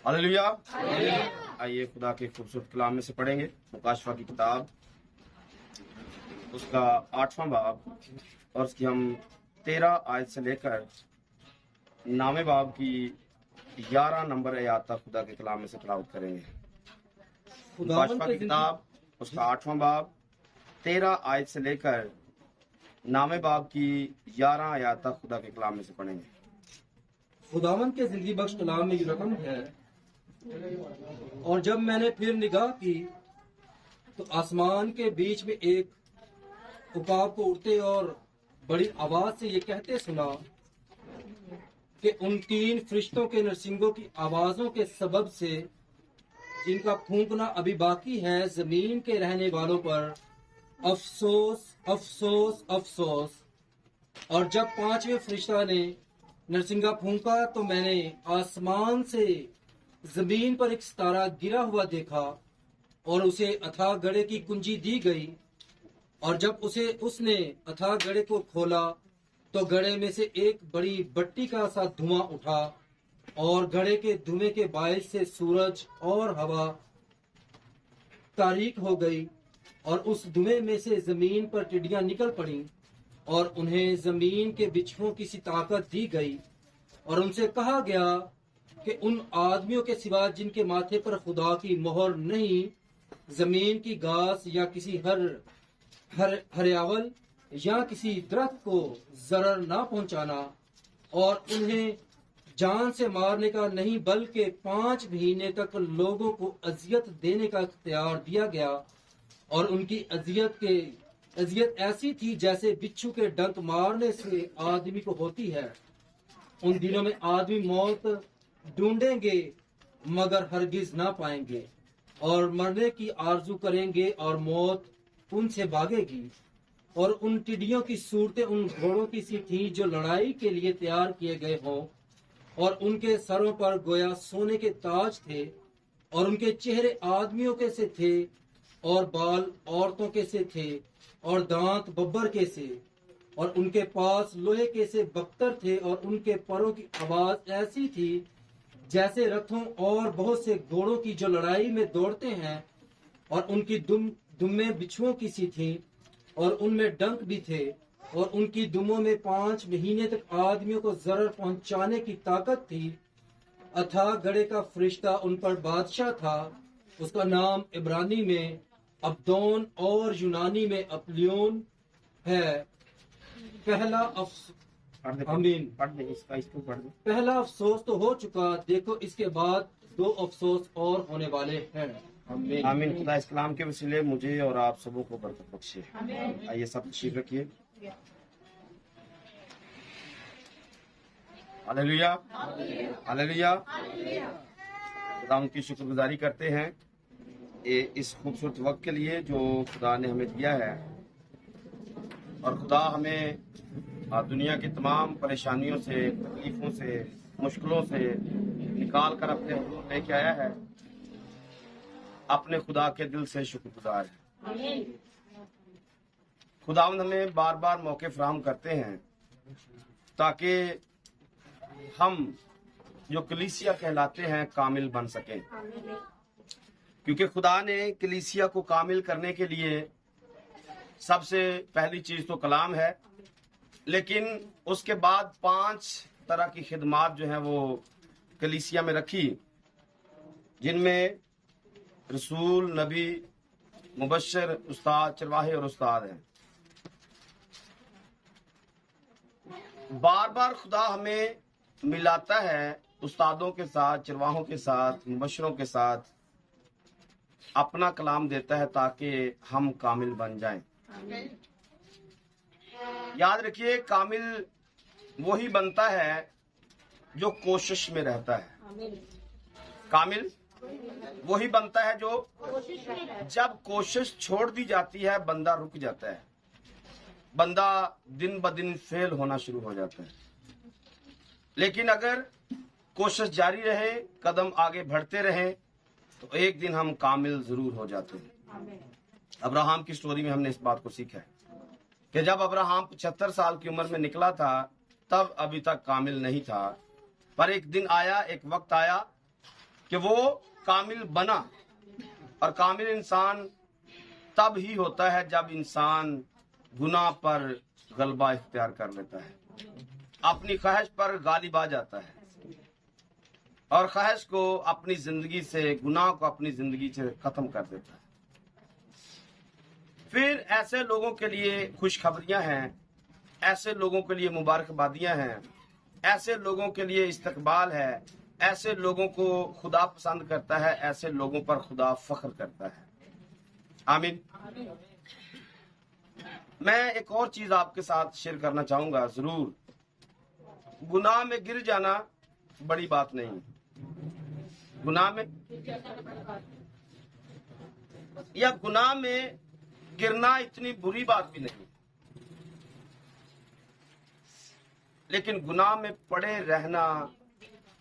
Hallelujah. आइए खुदा के खूबसूरत कलाम में से पढ़ेंगे। मुकाशफा की किताब उसका 8वां बाब और उसकी हम 13 आयत से लेकर 9वें बाब की 11 नंबर आयत तक खुदा के कलाम में से तिलावत करेंगे। मुकाशफा की किताब उसका 8वां बाब 13 आयत से लेकर 9वें बाब की 11 आयत तक खुदा के कलाम में से पढ़ेंगे। खुदावन के जिंदगी बख्श कलाम में ये रकम है, और जब मैंने फिर निगाह की तो आसमान के बीच में एक उकाब को उड़ते और बड़ी आवाज से ये कहते सुना कि उन 3 फरिश्तों के नरसिंगों की आवाजों के सबब से जिनका फूंकना अभी बाकी है, जमीन के रहने वालों पर अफसोस अफसोस अफसोस। और जब 5वें फरिश्ता ने नरसिंगा फूंका तो मैंने आसमान से जमीन पर एक सितारा गिरा हुआ देखा और उसे अथाह गड़े की कुंजी दी गई। और जब उसने अथाह गड़े को खोला तो गड़े में से एक बड़ी बट्टी का सा धुआं उठा और गड़े के धुएं के बायस से सूरज और हवा तारीक हो गई और उस धुएं में से जमीन पर टिड्डियां निकल पड़ी और उन्हें जमीन के बिच्छुओं की सी ताकत दी गई। और उनसे कहा गया कि उन आदमियों के सिवा जिनके माथे पर खुदा की मोहर नहीं, जमीन की घास या किसी हरियावल या किसी दरख्त को जरर ना पहुंचाना, और उन्हें जान से मारने का नहीं बल्कि 5 महीने तक लोगों को अजियत देने का इख्तियार दिया गया। और उनकी अजियत ऐसी थी जैसे बिच्छू के डंक मारने से आदमी को होती है। उन दिनों में आदमी मौत ढूंढेंगे मगर हरगिज ना पाएंगे, और मरने की आरजू करेंगे और मौत उनसे भागेगी। और उन टिड्डियों की सूरतें उन घोड़ों की सी थी जो लड़ाई के लिए तैयार किए गए हों, और उनके सरों पर गोया सोने के ताज थे, और उनके चेहरे आदमियों के से थे और बाल औरतों के से थे और दांत बब्बर के से, और उनके पास लोहे के से बख्तर थे, और उनके परों की आवाज ऐसी थी जैसे रथों और बहुत से घोड़ों की जो लड़ाई में दौड़ते हैं। और उनकी दुम्में बिच्छुओं की सी थी और उनमें डंक भी थे, और उनकी दुमों में 5 महीने तक आदमियों को जरर पहुंचाने की ताकत थी। अथाह गड़े का फरिश्ता उन पर बादशाह था, उसका नाम इब्रानी में अब्दोन और यूनानी में अपलियोन है। पहला अफसोस तो हो चुका, देखो इसके बाद 2 अफसोस और होने वाले हैं। आमीन। खुदा इस कलाम के वसीले मुझे और आप सबों को बरकत बख्शे। आइए सब तशरीफ रखिए। Hallelujah hallelujah. खुदा उनकी शुक्रगुजारी करते हैं इस खूबसूरत वक्त के लिए जो खुदा ने हमें दिया है। और खुदा हमें दुनिया की तमाम परेशानियों से, तकलीफों से, मुश्किलों से निकाल कर अपने हुजूर लेके आया है। अपने खुदा के दिल से शुक्रगुजार है। खुदावंद हमें बार बार मौके फराहम करते हैं ताकि हम जो कलीसिया कहलाते हैं कामिल बन सकें, क्योंकि खुदा ने कलीसिया को कामिल करने के लिए सबसे पहली चीज तो कलाम है, लेकिन उसके बाद 5 तरह की खिदमात जो है वो कलीसिया में रखी, जिनमें रसूल, नबी, मुबश्शिर, उस्ताद, चरवाहे और उस्ताद हैं। बार बार खुदा हमें मिलाता है उस्तादों के साथ, चरवाहों के साथ, मुबश्शिरों के साथ, अपना कलाम देता है ताकि हम कामिल बन जाएं। याद रखिए, कामिल वही बनता है जो कोशिश में रहता है। कामिल वही बनता है जो जब कोशिश छोड़ दी जाती है बंदा रुक जाता है, बंदा दिन ब दिन फेल होना शुरू हो जाता है। लेकिन अगर कोशिश जारी रहे, कदम आगे बढ़ते रहे, तो एक दिन हम कामिल जरूर हो जाते हैं। अब्राहम की स्टोरी में हमने इस बात को सीखा है कि जब अब्राहम 75 साल की उम्र में निकला था तब अभी तक कामिल नहीं था, पर एक दिन आया, एक वक्त आया कि वो कामिल बना। और कामिल इंसान तब ही होता है जब इंसान गुनाह पर गलबा इख्तियार कर लेता है, अपनी ख्वाहिश पर गालिब आ जाता है और ख्वाहिश को अपनी जिंदगी से, गुनाह को अपनी जिंदगी से खत्म कर देता है। फिर ऐसे लोगों के लिए खुशखबरियां हैं, ऐसे लोगों के लिए मुबारकबादियां हैं, ऐसे लोगों के लिए इस्तकबाल है, ऐसे लोगों को खुदा पसंद करता है, ऐसे लोगों पर खुदा फख्र करता है। आमीन। मैं एक और चीज आपके साथ शेयर करना चाहूंगा जरूर। गुनाह में गिर जाना बड़ी बात नहीं, गुनाह में या गुनाह में गिरना इतनी बुरी बात भी नहीं, लेकिन गुनाह में पड़े रहना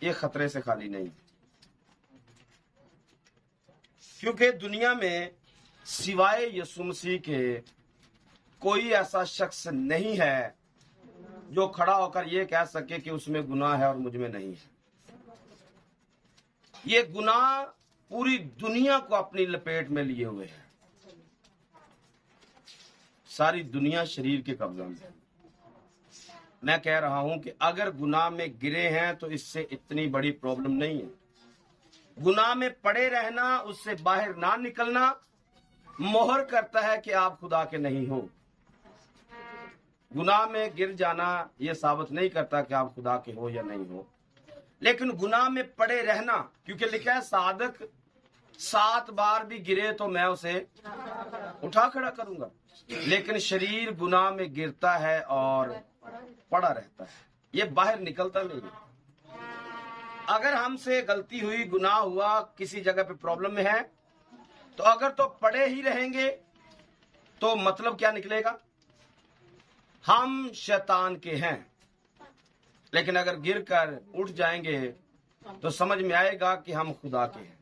ये खतरे से खाली नहीं। क्योंकि दुनिया में सिवाय यीशु मसीह के कोई ऐसा शख्स नहीं है जो खड़ा होकर ये कह सके कि उसमें गुनाह है और मुझ में नहीं है। ये गुनाह पूरी दुनिया को अपनी लपेट में लिए हुए है। सारी दुनिया शरीर के कब्जा में। मैं कह रहा हूं कि अगर गुनाह में गिरे हैं तो इससे इतनी बड़ी प्रॉब्लम नहीं है। गुनाह में पड़े रहना, उससे बाहर ना निकलना मोहर करता है कि आप खुदा के नहीं हो। गुनाह में गिर जाना यह साबित नहीं करता कि आप खुदा के हो या नहीं हो। लेकिन गुनाह में पड़े रहना, क्योंकि लिखा है सादक 7 बार भी गिरे तो मैं उसे उठा खड़ा करूंगा। लेकिन शरीर गुनाह में गिरता है और पड़ा रहता है, ये बाहर निकलता नहीं है। अगर हमसे गलती हुई, गुनाह हुआ, किसी जगह पे प्रॉब्लम में है, तो अगर तो पड़े ही रहेंगे तो मतलब क्या निकलेगा? हम शैतान के हैं। लेकिन अगर गिरकर उठ जाएंगे तो समझ में आएगा कि हम खुदा के हैं।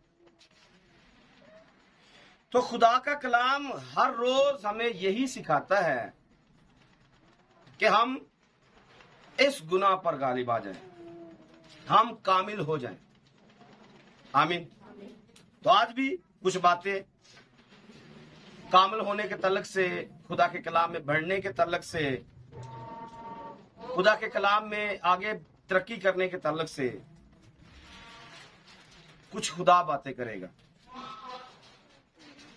तो खुदा का कलाम हर रोज हमें यही सिखाता है कि हम इस गुनाह पर गालिब आ जाएं, हम कामिल हो जाएं। आमीन। तो आज भी कुछ बातें कामिल होने के तल्लुक से, खुदा के कलाम में बढ़ने के तल्लुक से, खुदा के कलाम में आगे तरक्की करने के तल्लुक से कुछ खुदा बातें करेगा।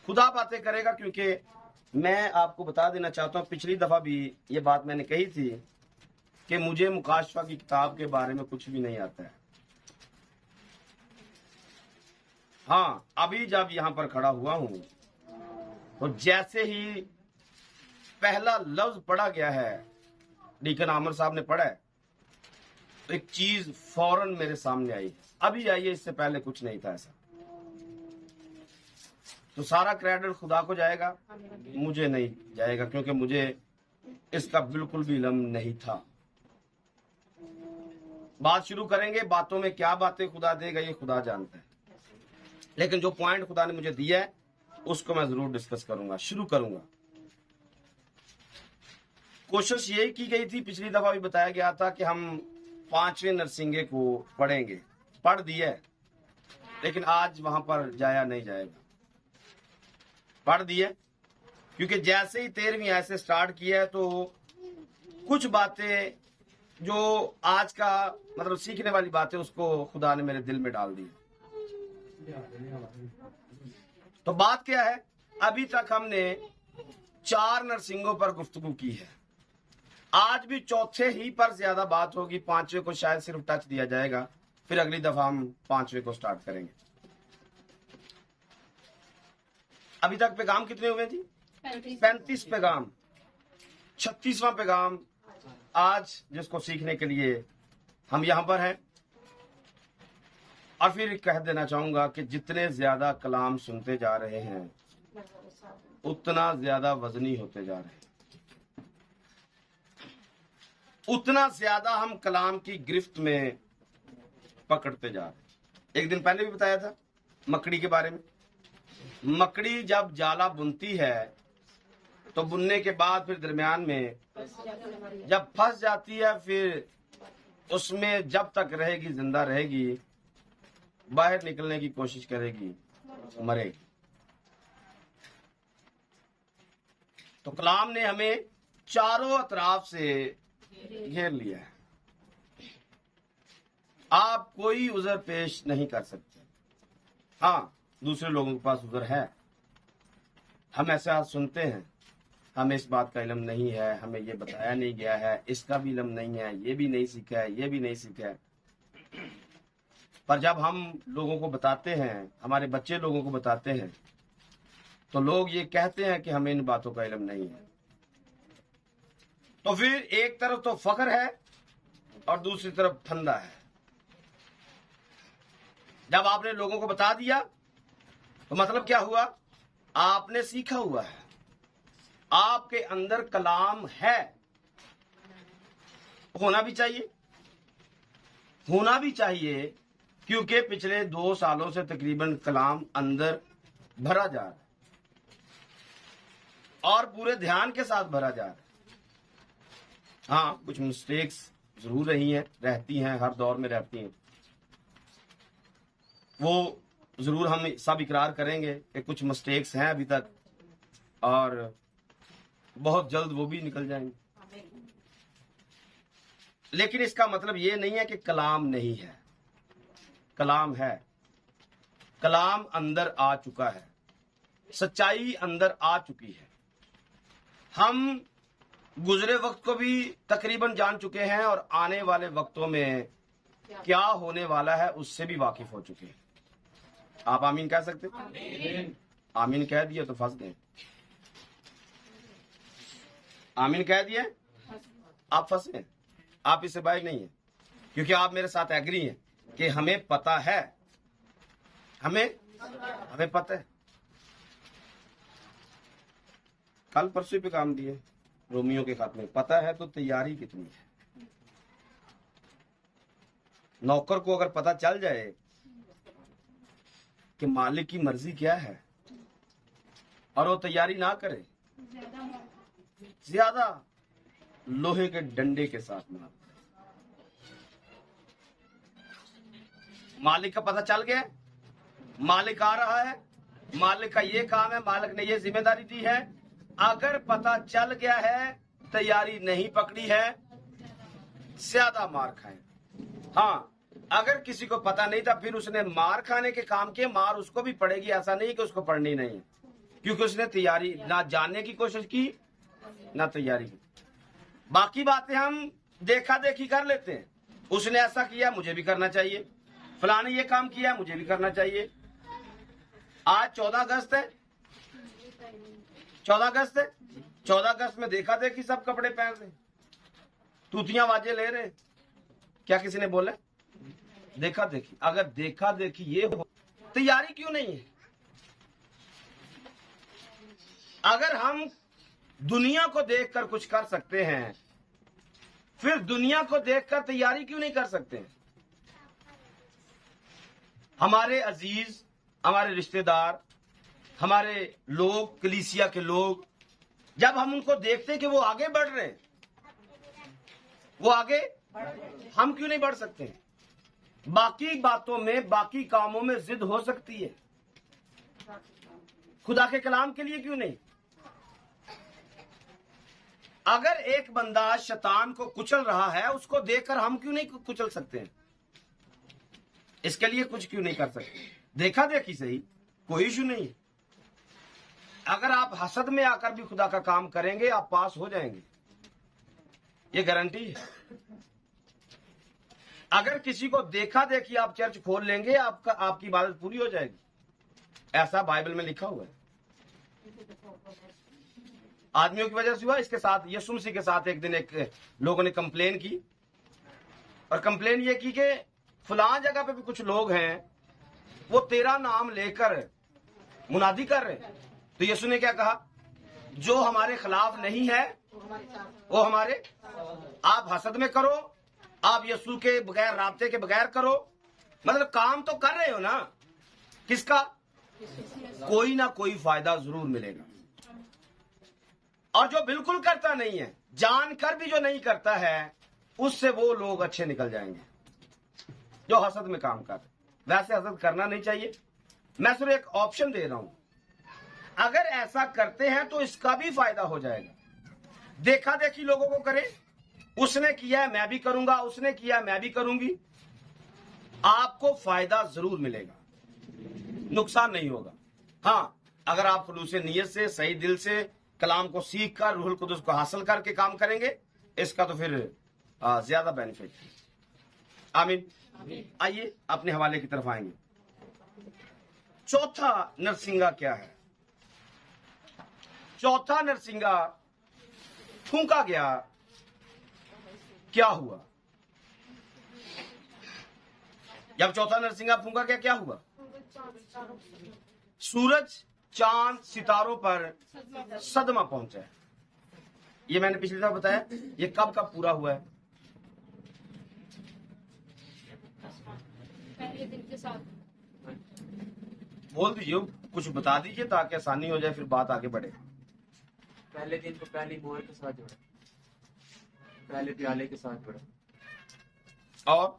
खुदा बातें करेगा क्योंकि मैं आपको बता देना चाहता हूं, पिछली दफा भी ये बात मैंने कही थी कि मुझे मुकाशफा की किताब के बारे में कुछ भी नहीं आता है। हाँ, अभी जब यहां पर खड़ा हुआ हूं तो जैसे ही पहला लफ्ज पढ़ा गया है, डीकन आमर साहब ने पढ़ा है, तो एक चीज फौरन मेरे सामने आई। अभी आई है, इससे पहले कुछ नहीं था ऐसा। तो सारा क्रेडिट खुदा को जाएगा, मुझे नहीं जाएगा, क्योंकि मुझे इसका बिल्कुल भी इल्म नहीं था। बात शुरू करेंगे, बातों में क्या बातें खुदा देगा ये खुदा जानता है। लेकिन जो पॉइंट खुदा ने मुझे दिया है उसको मैं जरूर डिस्कस करूंगा, शुरू करूंगा। कोशिश यही की गई थी, पिछली दफा भी बताया गया था कि हम 5वें नरसिंगे को पढ़ेंगे। पढ़ दिया, लेकिन आज वहां पर जाया नहीं जाएगा। पढ़ दिया क्योंकि जैसे ही 13वीं आयत से स्टार्ट किया है तो कुछ बातें जो आज का मतलब सीखने वाली बातें उसको खुदा ने मेरे दिल में डाल दी। तो बात क्या है, अभी तक हमने 4 नरसिंगों पर गुफ्तगू की है। आज भी चौथे ही पर ज्यादा बात होगी, 5वें को शायद सिर्फ टच दिया जाएगा, फिर अगली दफा हम 5वें को स्टार्ट करेंगे। अभी तक पैगाम कितने हुए जी? 35 पैगाम। 36वां पैगाम आज जिसको सीखने के लिए हम यहां पर हैं। और फिर कह देना चाहूंगा कि जितने ज्यादा कलाम सुनते जा रहे हैं उतना ज्यादा वजनी होते जा रहे हैं, उतना ज्यादा हम कलाम की गिरफ्त में पकड़ते जा रहे हैं। एक दिन पहले भी बताया था मकड़ी के बारे में। मकड़ी जब जाला बुनती है तो बुनने के बाद फिर दरमियान में जब फंस जाती है, फिर उसमें जब तक रहेगी, जिंदा रहेगी, बाहर निकलने की कोशिश करेगी, मरेगी। तो कलाम ने हमें चारों अतराफ से घेर लिया है। आप कोई उज़र पेश नहीं कर सकते। हाँ, दूसरे लोगों के पास उज़र है। हम ऐसा सुनते हैं, हमें इस बात का इल्म नहीं है, हमें ये बताया नहीं गया है, इसका भी इल्म नहीं है, ये भी नहीं सीखा है, ये भी नहीं सीखा है। पर जब हम लोगों को बताते हैं, हमारे बच्चे लोगों को बताते हैं, तो लोग ये कहते हैं कि हमें इन बातों का इल्म नहीं है। तो फिर एक तरफ तो फख्र है और दूसरी तरफ फंदा है। जब आपने लोगों को बता दिया तो मतलब क्या हुआ? आपने सीखा हुआ है, आपके अंदर कलाम है। होना भी चाहिए, होना भी चाहिए, क्योंकि पिछले 2 सालों से तकरीबन कलाम अंदर भरा जा रहा है और पूरे ध्यान के साथ भरा जा रहा है। हाँ, कुछ मिस्टेक्स जरूर रहती हैं, हर दौर में रहती हैं। वो जरूर हम सब इकरार करेंगे कि कुछ मिस्टेक्स हैं अभी तक, और बहुत जल्द वो भी निकल जाएंगे। लेकिन इसका मतलब ये नहीं है कि कलाम नहीं है। कलाम है, कलाम अंदर आ चुका है, सच्चाई अंदर आ चुकी है। हम गुजरे वक्त को भी तकरीबन जान चुके हैं और आने वाले वक्तों में क्या होने वाला है उससे भी वाकिफ हो चुके हैं। आप आमीन कह सकते? आमीन कह दिए तो फंस गए। आमीन कह दिए, आप फंसे, आप इससे बाहर नहीं है, क्योंकि आप मेरे साथ एग्री हैं कि हमें पता है, हमें पता है। कल परसों पे काम दिए रोमियो के खत में, पता है तो तैयारी कितनी है। नौकर को अगर पता चल जाए कि मालिक की मर्जी क्या है और वो तैयारी ना करे, ज्यादा लोहे के डंडे के साथ मार। मालिक का पता चल गया, मालिक आ रहा है, मालिक का ये काम है, मालिक ने ये जिम्मेदारी दी है। अगर पता चल गया है, तैयारी नहीं पकड़ी है, ज्यादा मार खाए। हाँ, अगर किसी को पता नहीं था फिर उसने मार खाने के काम किए, मार उसको भी पड़ेगी। ऐसा नहीं कि उसको पड़नी नहीं है, क्योंकि उसने तैयारी ना जानने की कोशिश की ना तैयारी की। बाकी बातें हम देखा देखी कर लेते हैं। उसने ऐसा किया, मुझे भी करना चाहिए। फलाने ये काम किया, मुझे भी करना चाहिए। आज 14 अगस्त है, 14 अगस्त है। 14 अगस्त में देखा देखी सब कपड़े पहन रहे, तूतियां वाजे ले रहे। क्या किसी ने बोला? देखा देखी। अगर देखा देखी ये हो, तैयारी क्यों नहीं है? अगर हम दुनिया को देखकर कुछ कर सकते हैं, फिर दुनिया को देखकर तैयारी क्यों नहीं कर सकते? हमारे अजीज, हमारे रिश्तेदार, हमारे लोग, कलीसिया के लोग, जब हम उनको देखते हैं कि वो आगे बढ़ रहे हैं, वो आगे, हम क्यों नहीं बढ़ सकते? बाकी बातों में, बाकी कामों में जिद हो सकती है, खुदा के कलाम के लिए क्यों नहीं? अगर एक बंदा शैतान को कुचल रहा है, उसको देखकर हम क्यों नहीं कुचल सकते हैं? इसके लिए कुछ क्यों नहीं कर सकते? देखा देखी सही, कोई इशू नहीं है। अगर आप हसद में आकर भी खुदा का काम करेंगे, आप पास हो जाएंगे, ये गारंटी है। अगर किसी को देखा देखी आप चर्च खोल लेंगे, आपकी इबादत पूरी हो जाएगी। ऐसा बाइबल में लिखा हुआ है। आदमियों की वजह से हुआ। इसके साथ, यीशु मसीह के साथ एक दिन एक लोगों ने कंप्लेन की, और कंप्लेन ये की कि फलां जगह पे भी कुछ लोग हैं, वो तेरा नाम लेकर मुनादी कर रहे। तो यीशु ने क्या कहा? जो हमारे खिलाफ नहीं है वो हमारे, आप हसद में करो, आप यीशु के बगैर, राब्ते के बगैर करो, मतलब काम तो कर रहे हो ना। किसका? कोई ना कोई फायदा जरूर मिलेगा। और जो बिल्कुल करता नहीं है, जानकर भी जो नहीं करता है, उससे वो लोग अच्छे निकल जाएंगे जो हसद में काम कर रहे। वैसे हसद करना नहीं चाहिए। मैं सिर्फ एक ऑप्शन दे रहा हूं, अगर ऐसा करते हैं तो इसका भी फायदा हो जाएगा। देखा देखी लोगों को करें, उसने किया है मैं भी करूंगा, उसने किया है मैं भी करूंगी, आपको फायदा जरूर मिलेगा, नुकसान नहीं होगा। हाँ, अगर आप खुलूस नीयत से सही दिल से कलाम को सीख कर रूहुल कुदस को हासिल करके काम करेंगे, इसका तो फिर ज्यादा बेनिफिट है। आमीन। आइए अपने हवाले की तरफ आएंगे। चौथा नरसिंगा क्या है? चौथा नरसिंगा फूंका गया, क्या हुआ? जब चौथा नरसिंगा फूंका गया क्या हुआ? सूरज, चांद, सितारों पर सदमा पहुंचा है। ये मैंने पिछली दफा बताया। ये कब कब पूरा हुआ है? पहले दिन के साथ। बोल दीजिए, कुछ बता दीजिए ताकि आसानी हो जाए, फिर बात आगे बढ़े। पहले दिन को पहली मोहर के साथ जोड़ा, पहले प्याले के साथ जोड़ा। और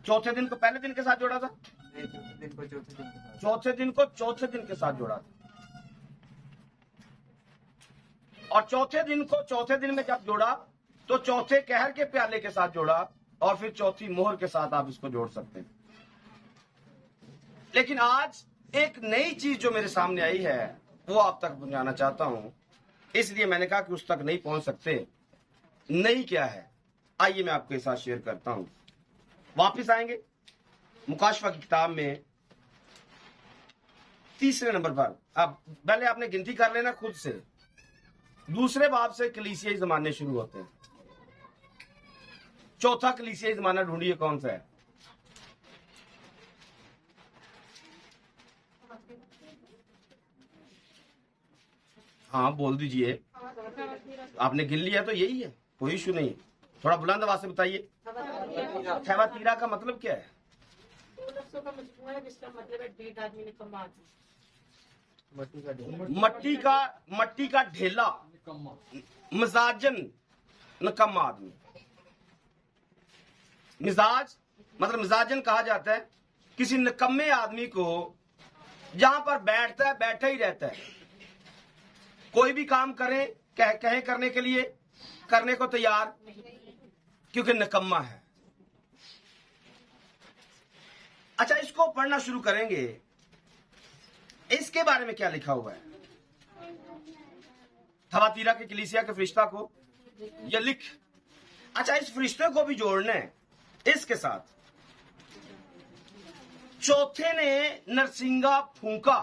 चौथे दिन को पहले दिन के साथ जोड़ा था, नहीं, चौथे दिन को चौथे दिन के साथ। चौथे दिन को चौथे दिन के साथ जोड़ा था, और चौथे दिन को चौथे दिन में जब जोड़ा तो चौथे कहर के प्याले के साथ जोड़ा, और फिर चौथी मोहर के साथ आप इसको जोड़ सकते हैं। लेकिन आज एक नई चीज जो मेरे सामने आई है वो आप तक पहुंचाना चाहता हूं, इसलिए मैंने कहा कि उस तक नहीं पहुंच सकते। नई क्या है, आइए मैं आपके साथ शेयर करता हूं। वापिस आएंगे मुकाशफा की किताब में तीसरे नंबर पर। अब पहले आपने गिनती कर लेना खुद से, दूसरे बाब से कलीसियाई जमाने शुरू होते हैं। चौथा कलीसियाई जमाना ढूंढिए कौन सा है? हाँ बोल दीजिए, आपने गिन लिया तो यही है, कोई इशू नहीं। थोड़ा बुलंद आवाज से बताइए। थैवातीरा का मतलब क्या है? मट्टी का ढेला, मिजाजन, निकम्मा आदमी। मिजाज मतलब मिजाजन कहा जाता है किसी निकम्मे आदमी को जहां पर बैठता है बैठा ही रहता है, कोई भी काम करें कहे करने के लिए करने को तैयार, क्योंकि निकम्मा है। अच्छा, इसको पढ़ना शुरू करेंगे, इसके बारे में क्या लिखा हुआ है? थवातीरा के कलीसिया के फरिश्ता को ये लिख। अच्छा, इस फरिश्ते को भी जोड़ना है इसके साथ। चौथे ने नरसिंगा फूंका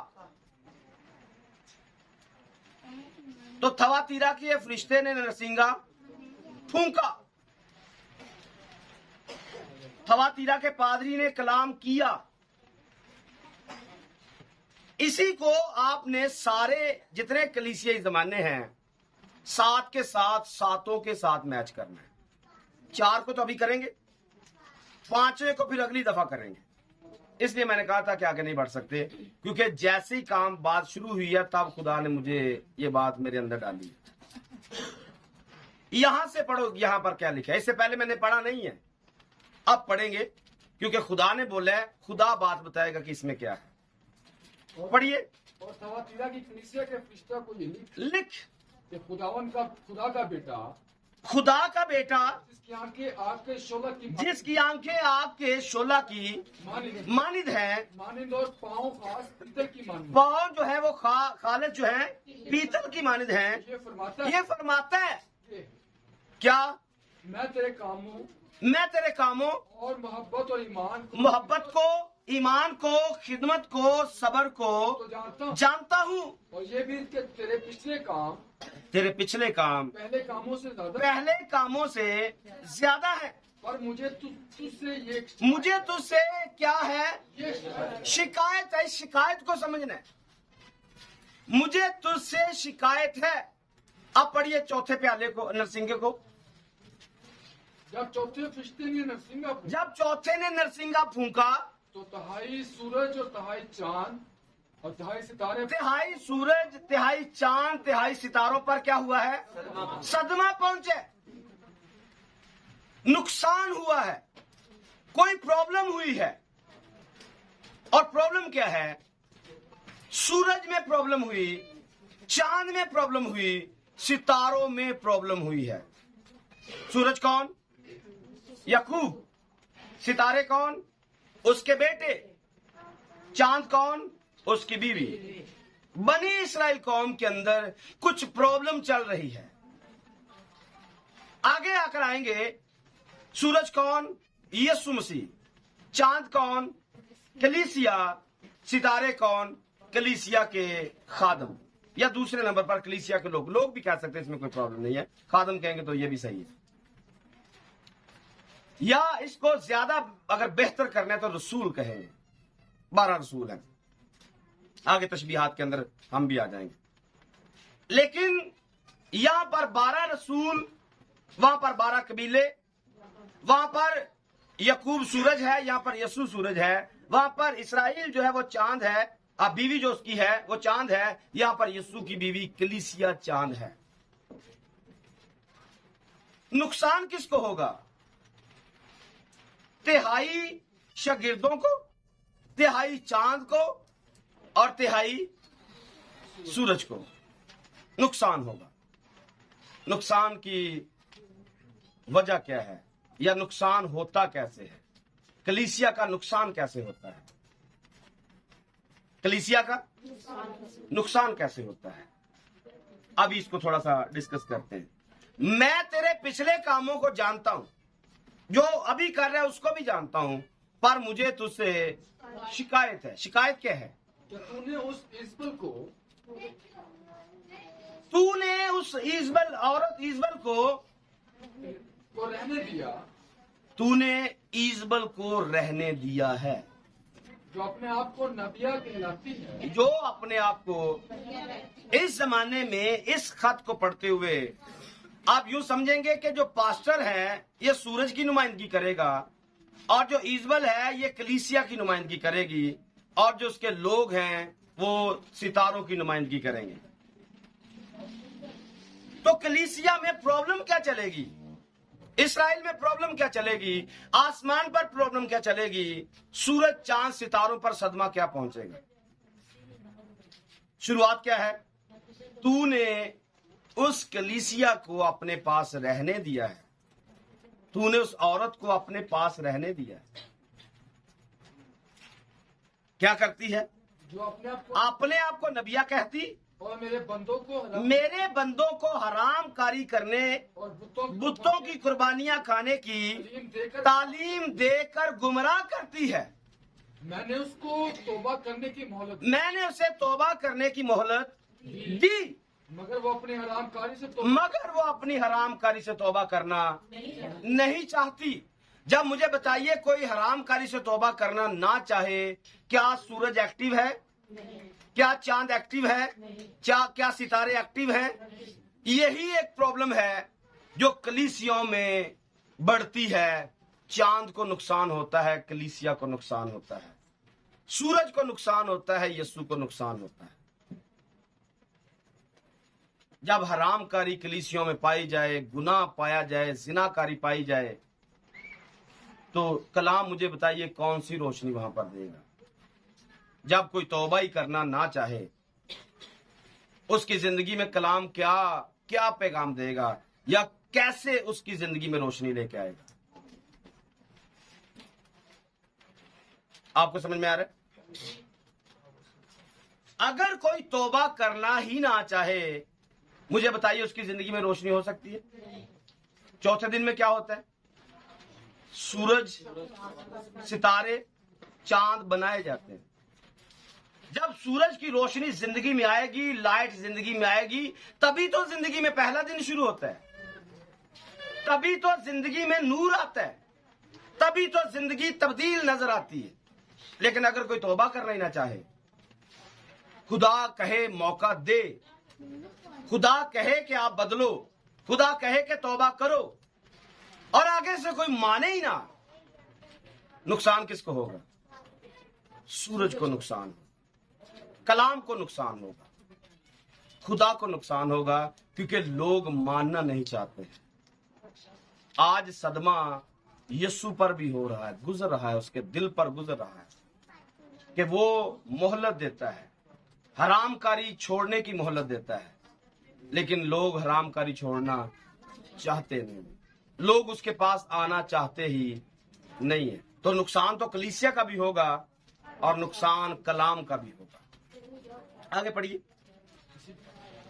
तो थवातीरा के फरिश्ते ने नरसिंगा फूंका। थवातीरा के पादरी ने कलाम किया। इसी को आपने सारे जितने कलीसियाई जमाने हैं सात के साथ सातों के साथ मैच करना है। चार को तो अभी करेंगे, पांचवें को फिर अगली दफा करेंगे। इसलिए मैंने कहा था कि आगे नहीं बढ़ सकते, क्योंकि जैसे ही काम बात शुरू हुई है तब खुदा ने मुझे ये बात मेरे अंदर डाली। यहां से पढ़ो, यहां पर क्या लिखा है। इससे पहले मैंने पढ़ा नहीं है, अब पढ़ेंगे, क्योंकि खुदा ने बोला है, खुदा बात बताएगा कि इसमें क्या है। पढ़िए। और थवातीरा की कलीसिया के फरिश्ता को ये लिख कि खुदा का बेटा जिसकी आंखें आग के शोला की मानिद है, मानिंद और पाँव खास पीतल की मानिंद। पाँव जो है वो खालिद जो है पीतल की मानिद है। ये फरमाता है कि क्या? मैं तेरे कामों और मोहब्बत और ईमान को खिदमत को सबर को तो जानता हूँ, और ये भी कि तेरे पिछले काम पहले कामों से ज्यादा है। पर मुझे तुझसे क्या है? शिकायत है। शिकायत को समझना है, मुझे तुझसे शिकायत है। अब पढ़िए चौथे प्याले को, नरसिंगे को। जब चौथे ने नरसिंगा फूंका तो तिहाई सूरज और तिहाई चांद और तिहाई सितारे, तिहाई सूरज, तिहाई चांद, तिहाई सितारों पर क्या हुआ है? सदमा पहुंचे, नुकसान हुआ है, कोई प्रॉब्लम हुई है। और प्रॉब्लम क्या है? सूरज में प्रॉब्लम हुई, चांद में प्रॉब्लम हुई, सितारों में प्रॉब्लम हुई है। सूरज कौन? याकूब। सितारे कौन? उसके बेटे। चांद कौन? उसकी बीवी। बनी इस्राएल कौम के अंदर कुछ प्रॉब्लम चल रही है। आगे आकर आएंगे। सूरज कौन? यीशु मसीह। चांद कौन? कलीसिया। सितारे कौन? कलीसिया के खादम, या दूसरे नंबर पर कलीसिया के लोग भी कह सकते हैं, इसमें कोई प्रॉब्लम नहीं है। खादम कहेंगे तो ये भी सही है, या इसको ज्यादा अगर बेहतर करना है तो रसूल कहेंगे। 12 रसूल हैं। आगे तशबीहात के अंदर हम भी आ जाएंगे। लेकिन यहां पर 12 रसूल, वहां पर 12 कबीले, वहां पर याकूब सूरज है, यहां पर यीशु सूरज है। वहां पर इस्राइल जो है वो चांद है, अब बीवी जो उसकी है वो चांद है। यहां पर यीशु की बीवी कलीसिया चांद है। नुकसान किसको होगा? तिहाई शागिर्दों को, तिहाई चांद को, और तिहाई सूरज को नुकसान होगा। नुकसान की वजह क्या है, या नुकसान होता कैसे है? कलीसिया का नुकसान कैसे होता है? कलीसिया का नुकसान कैसे होता है? अभी इसको थोड़ा सा डिस्कस करते हैं। मैं तेरे पिछले कामों को जानता हूं, जो अभी कर रहा है उसको भी जानता हूं, पर मुझे तुझसे शिकायत है। शिकायत क्या है? तूने उस इज़बल को, तूने उस इज़बल, औरत इज़बल को रहने दिया, तूने इज़बल को रहने दिया है, जो अपने आप को नबिया कहलाती है। जो अपने आप को इस जमाने में इस खत को पढ़ते हुए आप यूं समझेंगे कि जो पास्टर है ये सूरज की नुमाइंदगी करेगा, और जो इज़बल है ये कलीसिया की नुमाइंदगी करेगी, और जो उसके लोग हैं वो सितारों की नुमाइंदगी करेंगे। तो कलीसिया में प्रॉब्लम क्या चलेगी? इस्राएल में प्रॉब्लम क्या चलेगी? आसमान पर प्रॉब्लम क्या चलेगी? सूरज चांद सितारों पर सदमा क्या पहुंचेगा? शुरुआत क्या है? तूने उस कलीसिया को अपने पास रहने दिया है, तूने उस औरत को अपने पास रहने दिया है। क्या करती है? जो अपने आप को नबिया कहती और मेरे बंदों को हरामकारी करने और बुतों की कुर्बानियां खाने की तालीम देकर गुमराह करती है। मैंने उसको तौबा करने की मोहलत दी, मैंने उसे तौबा करने की मोहलत दी, मगर वो अपनी हरामकारी से तौबा करना नहीं चाहती। जब मुझे बताइए कोई हरामकारी से तौबा करना ना चाहे, क्या सूरज एक्टिव है? क्या चांद एक्टिव है? क्या सितारे एक्टिव हैं? यही एक प्रॉब्लम है जो कलीसियों में बढ़ती है। चांद को नुकसान होता है, कलीसिया को नुकसान होता है, सूरज को नुकसान होता है, यीशु को नुकसान होता है। जब हरामकारी कलीसियों में पाई जाए, गुनाह पाया जाए, जिनाकारी पाई जाए, तो कलाम मुझे बताइए कौन सी रोशनी वहां पर देगा? जब कोई तौबा ही करना ना चाहे, उसकी जिंदगी में कलाम क्या पैगाम देगा, या कैसे उसकी जिंदगी में रोशनी लेके आएगा? आपको समझ में आ रहा है? अगर कोई तौबा करना ही ना चाहे, मुझे बताइए उसकी जिंदगी में रोशनी हो सकती है? चौथे दिन में क्या होता है? सूरज, सितारे, चांद बनाए जाते हैं। जब सूरज की रोशनी जिंदगी में आएगी, लाइट जिंदगी में आएगी, तभी तो जिंदगी में पहला दिन शुरू होता है, तभी तो जिंदगी में नूर आता है, तभी तो जिंदगी तब्दील नजर आती है। लेकिन अगर कोई तौबा करना ही ना चाहे, खुदा कहे मौका दे, खुदा कहे कि आप बदलो, खुदा कहे कि तौबा करो, और आगे से कोई माने ही ना, नुकसान किसको होगा? सूरज को नुकसान, कलाम को नुकसान होगा, खुदा को नुकसान होगा, क्योंकि लोग मानना नहीं चाहते हैं। आज सदमा यीशु पर भी हो रहा है, गुजर रहा है, उसके दिल पर गुजर रहा है। कि वो मोहलत देता है, हरामकारी छोड़ने की मोहलत देता है, लेकिन लोग हरामकारी छोड़ना चाहते नहीं, लोग उसके पास आना चाहते ही नहीं है। तो नुकसान तो कलीसिया का भी होगा और नुकसान कलाम का भी होगा। आगे पढ़िए,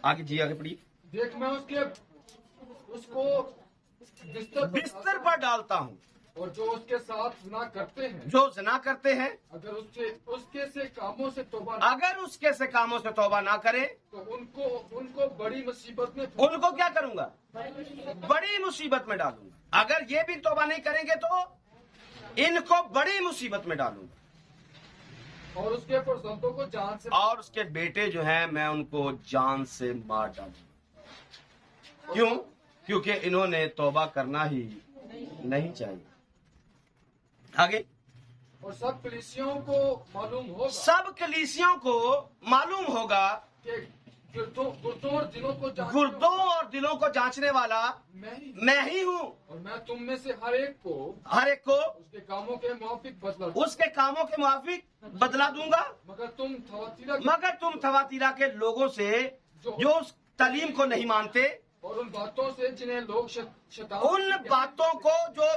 आगे जी, आगे पढ़िए। देख मैं उसको बिस्तर पर डालता हूँ, और जो उसके साथ ज़िना करते हैं, जो जना करते हैं, अगर उसके से कामों से तौबा अगर उसके से कामों से तौबा ना करे तो उनको बड़ी मुसीबत में उनको क्या करूंगा? बड़ी मुसीबत में डालूंगा। अगर ये भी तौबा नहीं करेंगे तो इनको बड़ी मुसीबत में डालूंगा। और उसके फर्जंदों को जान से और उसके बेटे जो हैं मैं उनको जान से मार डालूंगा। क्यों? क्योंकि इन्होंने तौबा करना ही नहीं चाहिए। आगे, और सब कलीसियों को मालूम होगा सब कलीसियों को मालूम होगा कि गुर्दों और दिलों को गुर्दों और दिलों को जांचने वाला मैं ही हूँ, और मैं तुम में से हर एक को उसके कामों के मुआफिक बदला दूंगा। मगर तुम थवातीरा के लोगों से जो उस तालीम को नहीं मानते, और उन बातों से जिन्हें लोग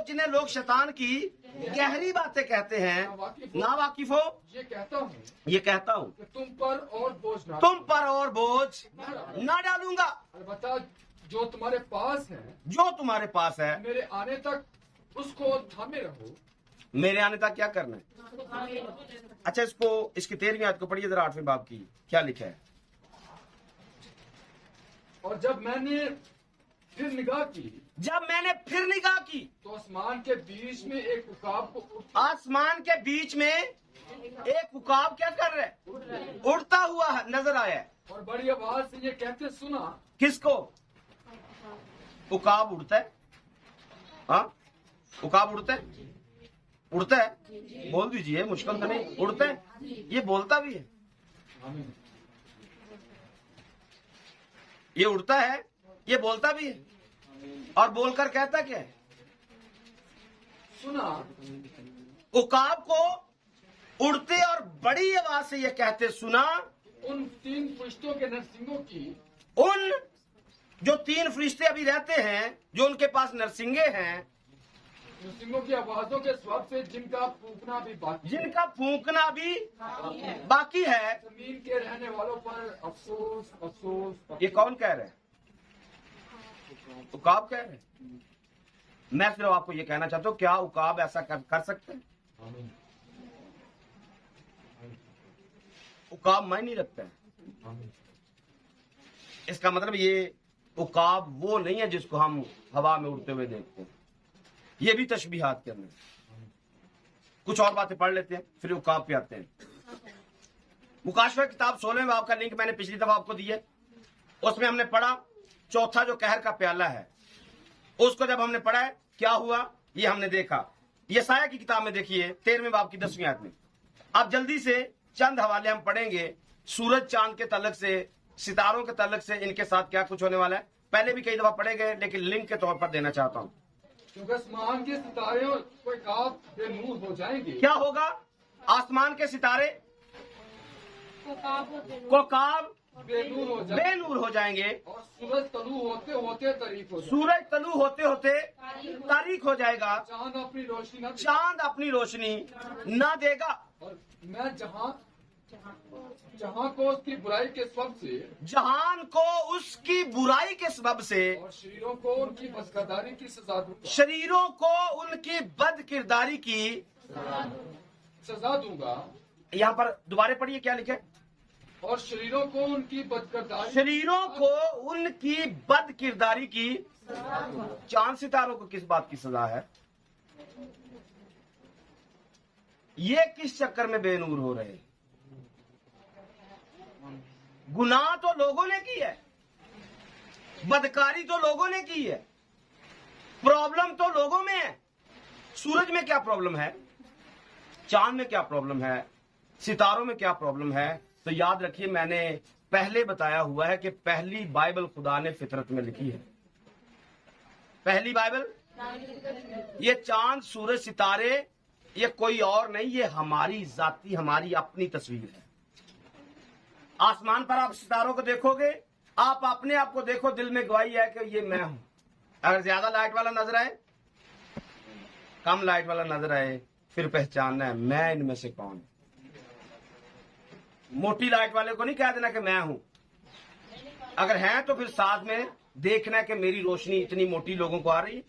जिन्हें लोग शैतान की गहरी बातें कहते हैं, ना वाकिफ हो, ये कहता हूँ कि तुम पर और बोझ ना डालूंगा। अलबत्ता जो तुम्हारे पास है मेरे आने तक उसको थामे रहो। मेरे आने तक क्या करना है? अच्छा, इसकी 13वीं आयत को पढ़िए जरा, 8वें बाब की, क्या लिखा है? और जब मैंने फिर निगाह की तो आसमान के बीच में एक उकाब क्या कर रहा है? उड़ता हुआ नजर आया। और बड़ी आवाज से ये कहते सुना। किसको? उकाब उड़ता है। हाँ, उकाब उड़ता है। बोल दीजिए, मुश्किल तो नहीं। उड़ता है, ये बोलता भी है। ये उड़ता है, ये बोलता भी है, और बोलकर कहता क्या है? सुना। उकाब को उड़ते और बड़ी आवाज से ये कहते सुना। उन 3 फरिश्तों के नरसिंगों की, उन जो 3 फरिश्ते अभी रहते हैं, जो उनके पास नरसिंगे हैं, नरसिंगों की आवाजों के स्वरूप से जिनका फूंकना भी बाकी है। जमीन के रहने वालों पर अफसोस अफसोस। ये कौन कह रहे हैं? उकाब कह रहे हैं। मैं सिर्फ आपको ये कहना चाहता हूँ, क्या उकाब ऐसा कर सकते हैं? उकाब मायने नहीं रखता है। इसका मतलब ये उकाब वो नहीं है जिसको हम हवा में उड़ते हुए देखते हैं। ये भी तशबीहात करने। कुछ और बातें पढ़ लेते हैं, फिर उकाब पे आते हैं। मुकाशवा किताब 16वें बाब का लिंक मैंने पिछली दफा आपको दिया। उसमें हमने पढ़ा चौथा जो कहर का प्याला है, उसको जब हमने पढ़ा है क्या हुआ ये हमने देखा। यसाया की किताब में देखिए 13वें बाब की 10वीं आयत में। अब जल्दी से चंद हवाले हम पढ़ेंगे सूरज चांद के ताल्लुक से, सितारों के ताल्लुक से, इनके साथ क्या कुछ होने वाला है। पहले भी कई दफा पढ़े गए, लेकिन लिंक के तौर पर देना चाहता हूँ। क्योंकि आसमान के सितारे कोई काब बेनूर हो जाएंगे। क्या होगा? आसमान के सितारे को काब बेनूर हो जाएंगे, और सूरज तलू होते होते तारीख हो जाएगा। चांद अपनी रोशनी न देगा। और मैं जहां को उसकी बुराई के सबब से, जहान को उसकी बुराई के सबब से, और शरीरों को उनकी बदकिरदारी की सजा दूंगा। शरीरों को उनकी बदकिरदारी की सजा दूंगा। यहाँ पर दोबारा पढ़िए क्या लिखे। और शरीरों को उनकी बदकिरदारी की। चांद सितारों को किस बात की सजा है? ये किस चक्कर में बेनूर हो रहे हैं? गुनाह तो लोगों ने की है, बदकारी तो लोगों ने की है, प्रॉब्लम तो लोगों में है। सूरज में क्या प्रॉब्लम है? चांद में क्या प्रॉब्लम है? सितारों में क्या प्रॉब्लम है? तो याद रखिए, मैंने पहले बताया हुआ है कि पहली बाइबल खुदा ने फितरत में लिखी है। पहली बाइबल, ये चांद सूरज सितारे ये कोई और नहीं, ये हमारी जाती, हमारी अपनी तस्वीर है। आसमान पर आप सितारों को देखोगे, आप अपने आप को देखो, दिल में गवाही है कि ये मैं हूं। अगर ज्यादा लाइट वाला नजर आए, कम लाइट वाला नजर आए, फिर पहचानना है मैं इनमें से कौन। मोटी लाइट वाले को नहीं कह देना कि मैं हूं। अगर है तो फिर साथ में देखना है कि मेरी रोशनी इतनी मोटी लोगों को आ रही है।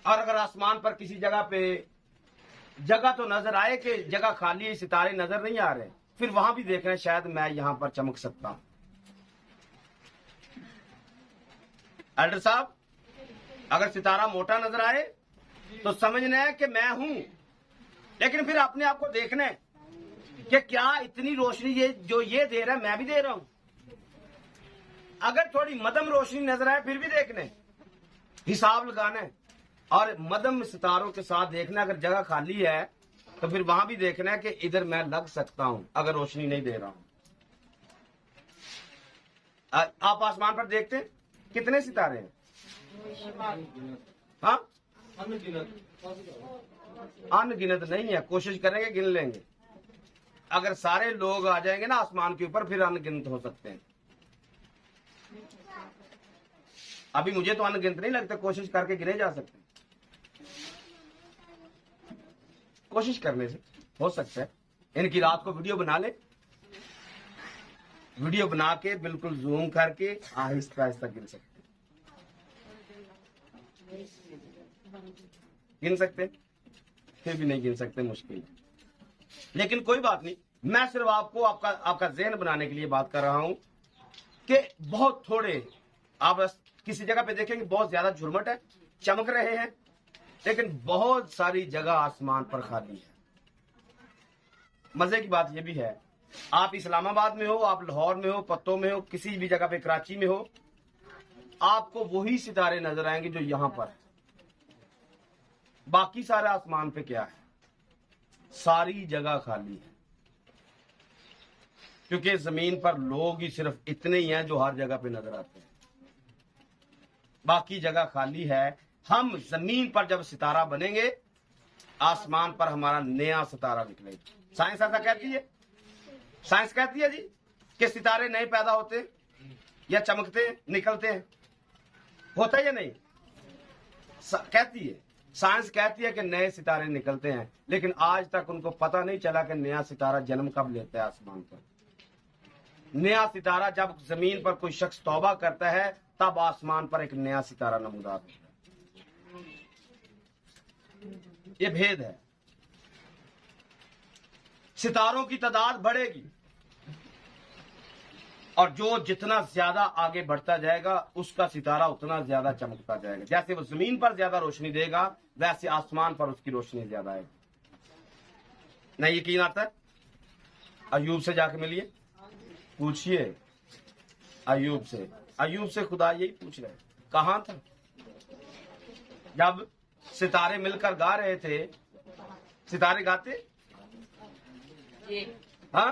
और अगर आसमान पर किसी जगह पे जगह तो नजर आए कि जगह खाली है, सितारे नजर नहीं आ रहे, फिर वहां भी देखना है शायद मैं यहां पर चमक सकता हूं। एल्डर साहब, अगर सितारा मोटा नजर आए तो समझना है कि मैं हूं, लेकिन फिर अपने आप को देखना है कि क्या इतनी रोशनी ये जो ये दे रहा है मैं भी दे रहा हूं। अगर थोड़ी मध्यम रोशनी नजर आए फिर भी देखना है, हिसाब लगाना है और मध्यम सितारों के साथ देखना। अगर जगह खाली है तो फिर वहां भी देखना है कि इधर मैं लग सकता हूं अगर रोशनी नहीं दे रहा हूं। आप आसमान पर देखते हैं कितने सितारे हैं? हाँ, अनगिनत नहीं है। कोशिश करेंगे गिन लेंगे। अगर सारे लोग आ जाएंगे ना आसमान के ऊपर, फिर अनगिनत हो सकते हैं। अभी मुझे तो अनगिनत नहीं लगता, कोशिश करके गिने जा सकते हैं। कोशिश करने से हो सकता है। इनकी रात को वीडियो बना ले, वीडियो बना के बिल्कुल जूम करके आहिस्ता आहिस्ता गिन सकते हैं। गिन सकते, फिर भी नहीं गिन सकते, मुश्किल है। लेकिन कोई बात नहीं, मैं सिर्फ आपको आपका ज़हन बनाने के लिए बात कर रहा हूं कि बहुत थोड़े, आप किसी जगह पे देखेंगे बहुत ज्यादा झुरमट है, चमक रहे हैं, लेकिन बहुत सारी जगह आसमान पर खाली है। मजे की बात यह भी है, आप इस्लामाबाद में हो, आप लाहौर में हो, पत्तों में हो, किसी भी जगह पे, कराची में हो, आपको वही सितारे नजर आएंगे जो यहां पर है। बाकी सारे आसमान पे क्या है? सारी जगह खाली है, क्योंकि जमीन पर लोग ही सिर्फ इतने ही हैं जो हर जगह पे नजर आते हैं। बाकी जगह खाली है। हम जमीन पर जब सितारा बनेंगे, आसमान पर हमारा नया सितारा निकलेगा। साइंस ऐसा कहती है, साइंस कहती है जी कि सितारे नए पैदा होते हैं या चमकते हैं, निकलते हैं, होता है या नहीं? कहती है, साइंस कहती है कि नए सितारे निकलते हैं, लेकिन आज तक उनको पता नहीं चला कि नया सितारा जन्म कब लेता है आसमान पर। नया सितारा जब जमीन पर कोई शख्स तौबा करता है, तब आसमान पर एक नया सितारा नमूदार होता है। ये भेद है। सितारों की तादाद बढ़ेगी और जो जितना ज्यादा आगे बढ़ता जाएगा उसका सितारा उतना ज्यादा चमकता जाएगा। जैसे वो जमीन पर ज्यादा रोशनी देगा, वैसे आसमान पर उसकी रोशनी ज्यादा आएगी। नहीं यकीन आता है? अयूब से जाके मिलिए, पूछिए अयूब से। अयूब से खुदा यही पूछ रहे, कहां था जब सितारे मिलकर गा रहे थे? सितारे गाते? हाँ,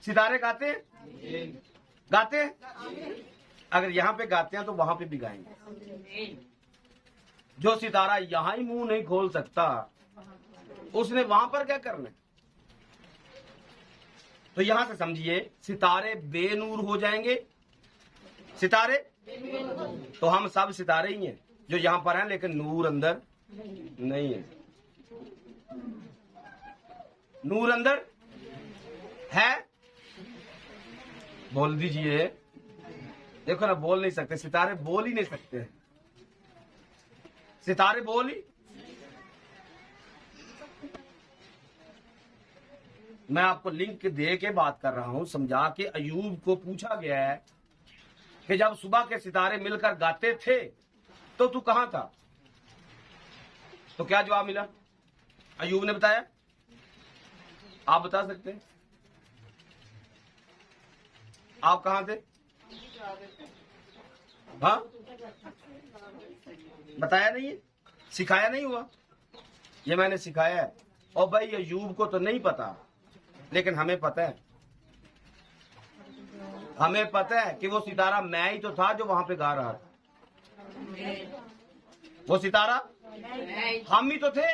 सितारे गाते गाते। अगर यहां पे गाते हैं तो वहां पे भी गाएंगे। जो सितारा यहां ही मुंह नहीं खोल सकता, उसने वहां पर क्या करना? तो यहां से समझिए, सितारे बेनूर हो जाएंगे। सितारे तो हम सब सितारे ही हैं जो यहां पर हैं, लेकिन नूर अंदर नहीं है। नूर अंदर है? बोल दीजिए। देखो ना, बोल नहीं सकते सितारे, बोल ही नहीं सकते सितारे, बोल ही। मैं आपको लिंक दे के बात कर रहा हूं, समझा के। अयूब को पूछा गया है कि जब सुबह के सितारे मिलकर गाते थे तो तू कहां था? तो क्या जवाब मिला? अयूब ने बताया। आप बता सकते हैं आप कहां थे? हाँ, बताया नहीं है, सिखाया नहीं हुआ। ये मैंने सिखाया है। और भाई अयूब को तो नहीं पता, लेकिन हमें पता है। हमें पता है कि वो सितारा मैं ही तो था जो वहां पे गा रहा था। वो सितारा हम ही तो थे।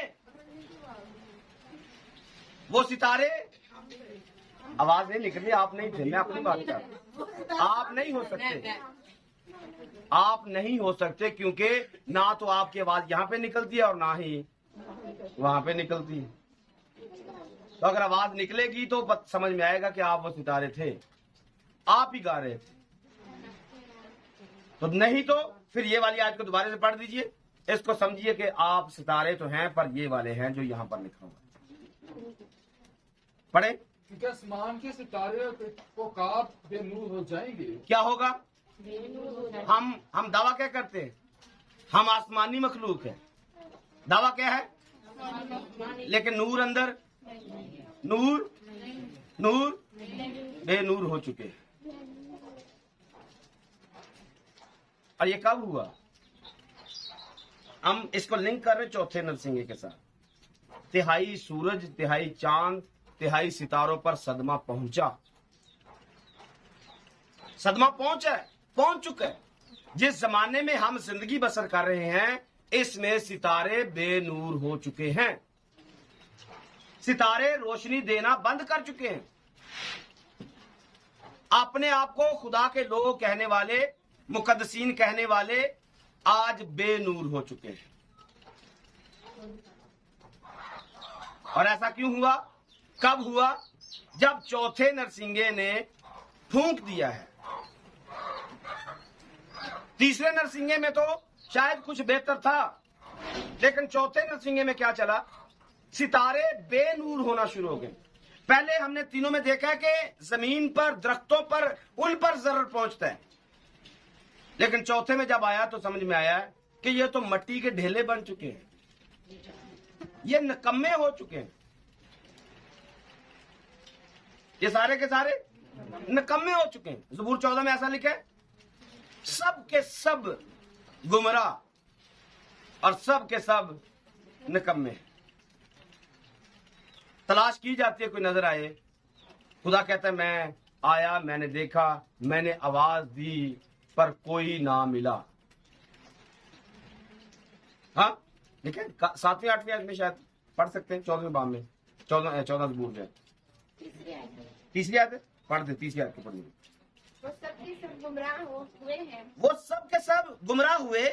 वो सितारे, आवाज नहीं निकली, आप नहीं थे, मैं अपनी बात कर रहा हूं। आप नहीं हो सकते, आप नहीं हो सकते, क्योंकि ना तो आपकी आवाज यहाँ पे निकलती है और ना ही वहां पे निकलती है। तो अगर आवाज निकलेगी तो समझ में आएगा कि आप वो सितारे थे, आप ही गा रहे थे। तो नहीं तो फिर ये वाली आयत को दोबारा से पढ़ दीजिए, इसको समझिए कि आप सितारे तो हैं पर ये वाले हैं जो यहाँ पर लिखा हुआ। पढ़े। क्योंकि आसमान के सितारे को काब बेनूर हो जाएंगे। क्या होगा? हम दावा क्या करते हैं? हम आसमानी मखलूक है, दावा क्या है? लेकिन नूर अंदर, नूर नूर बेनूर हो चुके हैं। और ये कब हुआ? हम इसको लिंक कर रहे चौथे नरसिंगे के साथ। तिहाई सूरज, तिहाई चांद, तिहाई सितारों पर सदमा पहुंचा। सदमा पहुंच चुका है। जिस जमाने में हम जिंदगी बसर कर रहे हैं, इसमें सितारे बेनूर हो चुके हैं। सितारे रोशनी देना बंद कर चुके हैं। अपने आप को खुदा के लोग कहने वाले, मुकद्दसीन कहने वाले आज बेनूर हो चुके हैं। और ऐसा क्यों हुआ? कब हुआ? जब चौथे नरसिंगे ने फूंक दिया है। तीसरे नरसिंगे में तो शायद कुछ बेहतर था, लेकिन चौथे नरसिंगे में क्या चला? सितारे बेनूर होना शुरू हो गए। पहले हमने तीनों में देखा कि जमीन पर, दरख्तों पर, उन पर जरर पहुंचता है, लेकिन चौथे में जब आया तो समझ में आया कि ये तो मट्टी के ढेले बन चुके हैं, ये निकम्मे हो चुके हैं, ये सारे के सारे निकम्मे हो चुके हैं। ज़बूर 14 में ऐसा लिखा है, सब के सब गुमराह और सब के सब निकम्मे। तलाश की जाती है, कोई नजर आए। खुदा कहता है मैं आया, मैंने देखा, मैंने आवाज दी, पर कोई ना मिला। हाँ ठीक है, 7वीं 8वीं आयत में शायद पढ़ सकते हैं, 14वें बाब में, 14 ज़बूर में तीसरी आयत पढ़ दे। तीसरी आयत को पढ़ दे। वो सब के सब गुमराह हुए हैं, वो सब के सब गुमराह हुए,